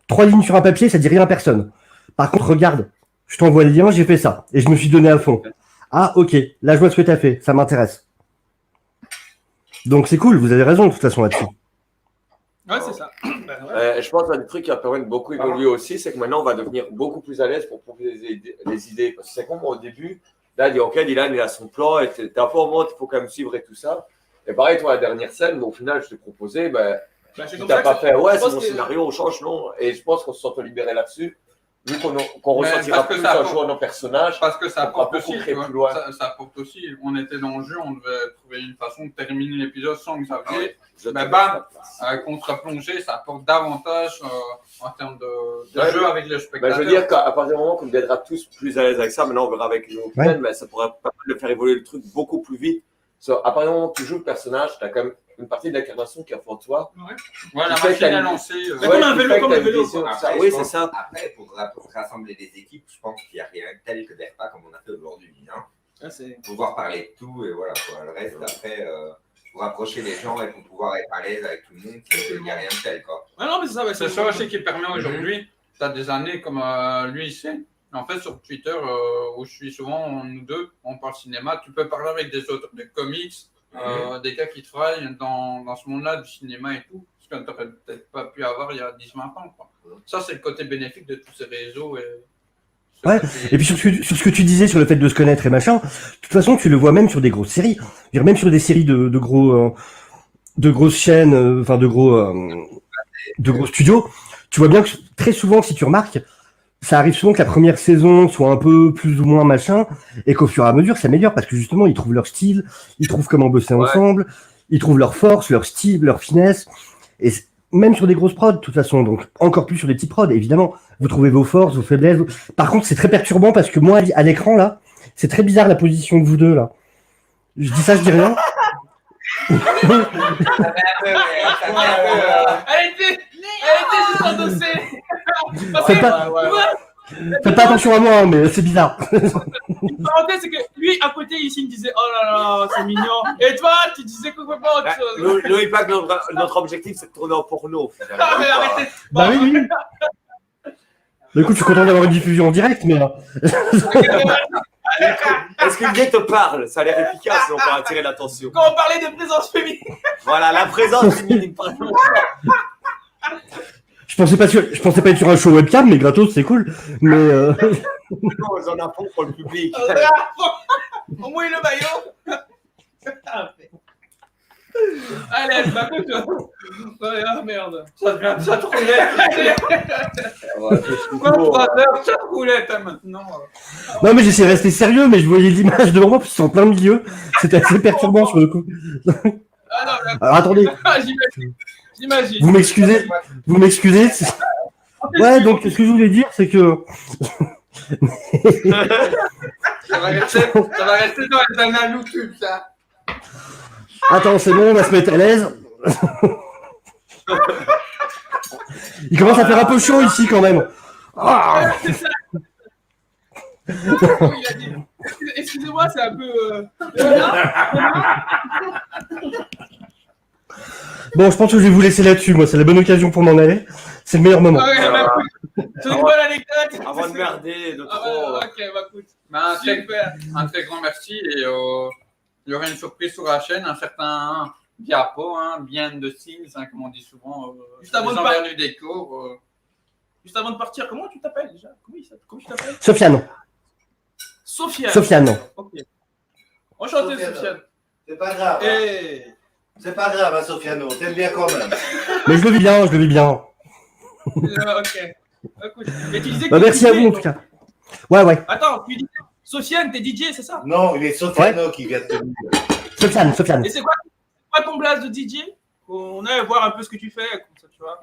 3 lignes sur un papier, ça dit rien à personne. Par contre, regarde, je t'envoie le lien, j'ai fait ça. Et je me suis donné à fond. Ah, ok, là je vois ce que tu as fait, ça m'intéresse. Donc c'est cool, vous avez raison de toute façon là-dessus. Ouais, c'est ça. Je pense qu'un des trucs qui va permettre beaucoup d'évoluer aussi, c'est que maintenant, on va devenir beaucoup plus à l'aise pour proposer les idées. Parce que c'est comme au début, là, il dit, OK, Dylan, il a son plan, et t'es un peu en mode, il faut quand même suivre et tout ça. Et pareil, toi, la dernière scène, au final, je t'ai proposé, tu n'as pas fait, ouais, c'est mon scénario, on change, non. Et je pense qu'on se sent libéré là-dessus. Vu qu'on ressentira plus un jour nos personnages. Parce que ça apporte aussi. Ça apporte aussi. On était dans le jeu, on devait trouver une façon de terminer l'épisode sans que ça vienne. Mais bam, contre-plongée, ça apporte davantage en termes de jeu avec les spectateurs. Je veux dire qu'à partir du moment qu'on viendra tous plus à l'aise avec ça, maintenant on verra avec nos plans, mais ça pourra pas mal de faire évoluer le truc beaucoup plus vite. À partir du moment où tu joues le personnage, tu as quand même une partie de l'incarnation qui est en toi. Ouais, la machine à lancer. Comme un vélo. Oui, c'est ça. Après, pour rassembler des équipes, je pense qu'il n'y a rien de tel que des repas comme on a fait aujourd'hui. Pouvoir parler de tout et voilà. Le reste, après, pour rapprocher les gens et pour pouvoir être à l'aise avec tout le monde, il n'y a rien de tel. Non, mais c'est ça aussi qui permet aujourd'hui. Tu as des années comme lui ici. En fait, sur Twitter, où je suis souvent, nous deux, on parle cinéma, tu peux parler avec des autres, des comics, des gars qui travaillent dans ce monde-là du cinéma et tout, ce qu'on n'aurait peut-être pas pu avoir il y a 10-20 ans. Quoi. Ça, c'est le côté bénéfique de tous ces réseaux. Et puis sur ce que tu disais sur le fait de se connaître et machin, de toute façon, tu le vois même sur des grosses séries. Je veux dire, même sur des séries de grosses chaînes, enfin de gros studios, tu vois bien que très souvent, si tu remarques, ça arrive souvent que la première saison soit un peu plus ou moins machin, et qu'au fur et à mesure, ça s'améliore parce que justement, ils trouvent leur style, ils trouvent comment bosser ensemble, ils trouvent leur force, leur style, leur finesse, et même sur des grosses prods, de toute façon, donc encore plus sur des petites prods, évidemment, vous trouvez vos forces, vos faiblesses. Par contre, c'est très perturbant parce que moi, à l'écran, là, c'est très bizarre la position de vous deux, là. Je dis ça, je dis rien. Elle était juste endossée. Faites pas attention à moi, hein, mais c'est bizarre. Une parenthèse, c'est que lui, à côté, ici, il me disait oh là là, c'est mignon. Et toi, tu disais complètement autre chose. N'oublie pas que notre objectif, c'est de tourner en porno. Ah, mais arrêtez. Bah oui. Bah écoute, je suis content d'avoir une diffusion en direct, mais. Est-ce qu'une gay te parle? Ça a l'air efficace, on peut attirer l'attention. Quand on parlait de présence féminine. Voilà, la présence féminine. Je pensais pas être sur un show webcam, mais gratos, c'est cool. Mais ils en a pour le public. Au moins le maillot. Allez, bah écoute. Ah merde. Ça devient ça roulette. Ça roulette maintenant. Non, mais j'essaie de rester sérieux, mais je voyais l'image devant moi, parce qu'ils sont en plein milieu. C'était assez perturbant sur le coup. Alors attendez. J'imagine. Vous m'excusez. Ouais, donc ce que je voulais dire, c'est que. ça va rester dans les annales YouTube, ça. Attends, c'est bon, on va se mettre à l'aise. Il commence à faire un peu chaud ici quand même. Ah. C'est ça. Excusez-moi, c'est un peu. Bon, je pense que je vais vous laisser là-dessus. Moi, c'est la bonne occasion pour m'en aller. C'est le meilleur moment. C'est une bonne anecdote. Avant de merder, de trop. Ok, bah écoute. Un très grand merci et il y aura une surprise sur la chaîne, un certain diapo, bien de signes, comme on dit souvent, juste avant de du décor. Juste avant de partir, comment tu t'appelles déjà? Comment tu t'appelles? Sofiane. Sofiane. Ok. Enchanté, Sofiane. C'est pas grave. C'est pas grave, Sofiano, t'aimes bien quand même. Mais je le vis bien. Ok. Écoute, mais tu disais que merci à vous en tout cas. Ouais. Attends, tu dis Sofiane, t'es DJ, c'est ça? Non, il est Sofiano qui vient de te dire. Sofiane. Et c'est quoi ton blase de DJ? On aille voir un peu ce que tu fais, comme ça, tu vois.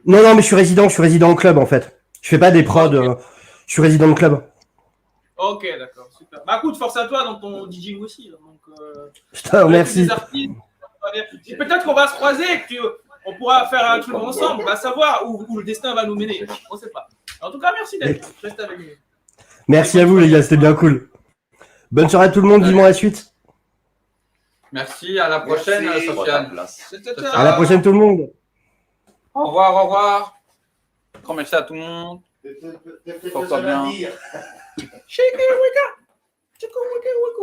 Non, mais je suis résident au club en fait. Je fais pas des prods, je suis résident au club. Ok, d'accord, super. Bah écoute, force à toi dans ton DJing aussi. Donc, je te remercie. Peut-être qu'on va se croiser et qu'on pourra faire un truc ensemble. On va savoir où le destin va nous mener. On ne sait pas. En tout cas, merci d'être. Reste avec nous. Merci à vous les gars, c'était bien cool. Bonne soirée à tout le monde, vivement la suite. Merci, à la prochaine, Sofiane. À la prochaine tout le monde. Au revoir. Grand merci à tout le monde. Porte-toi bien.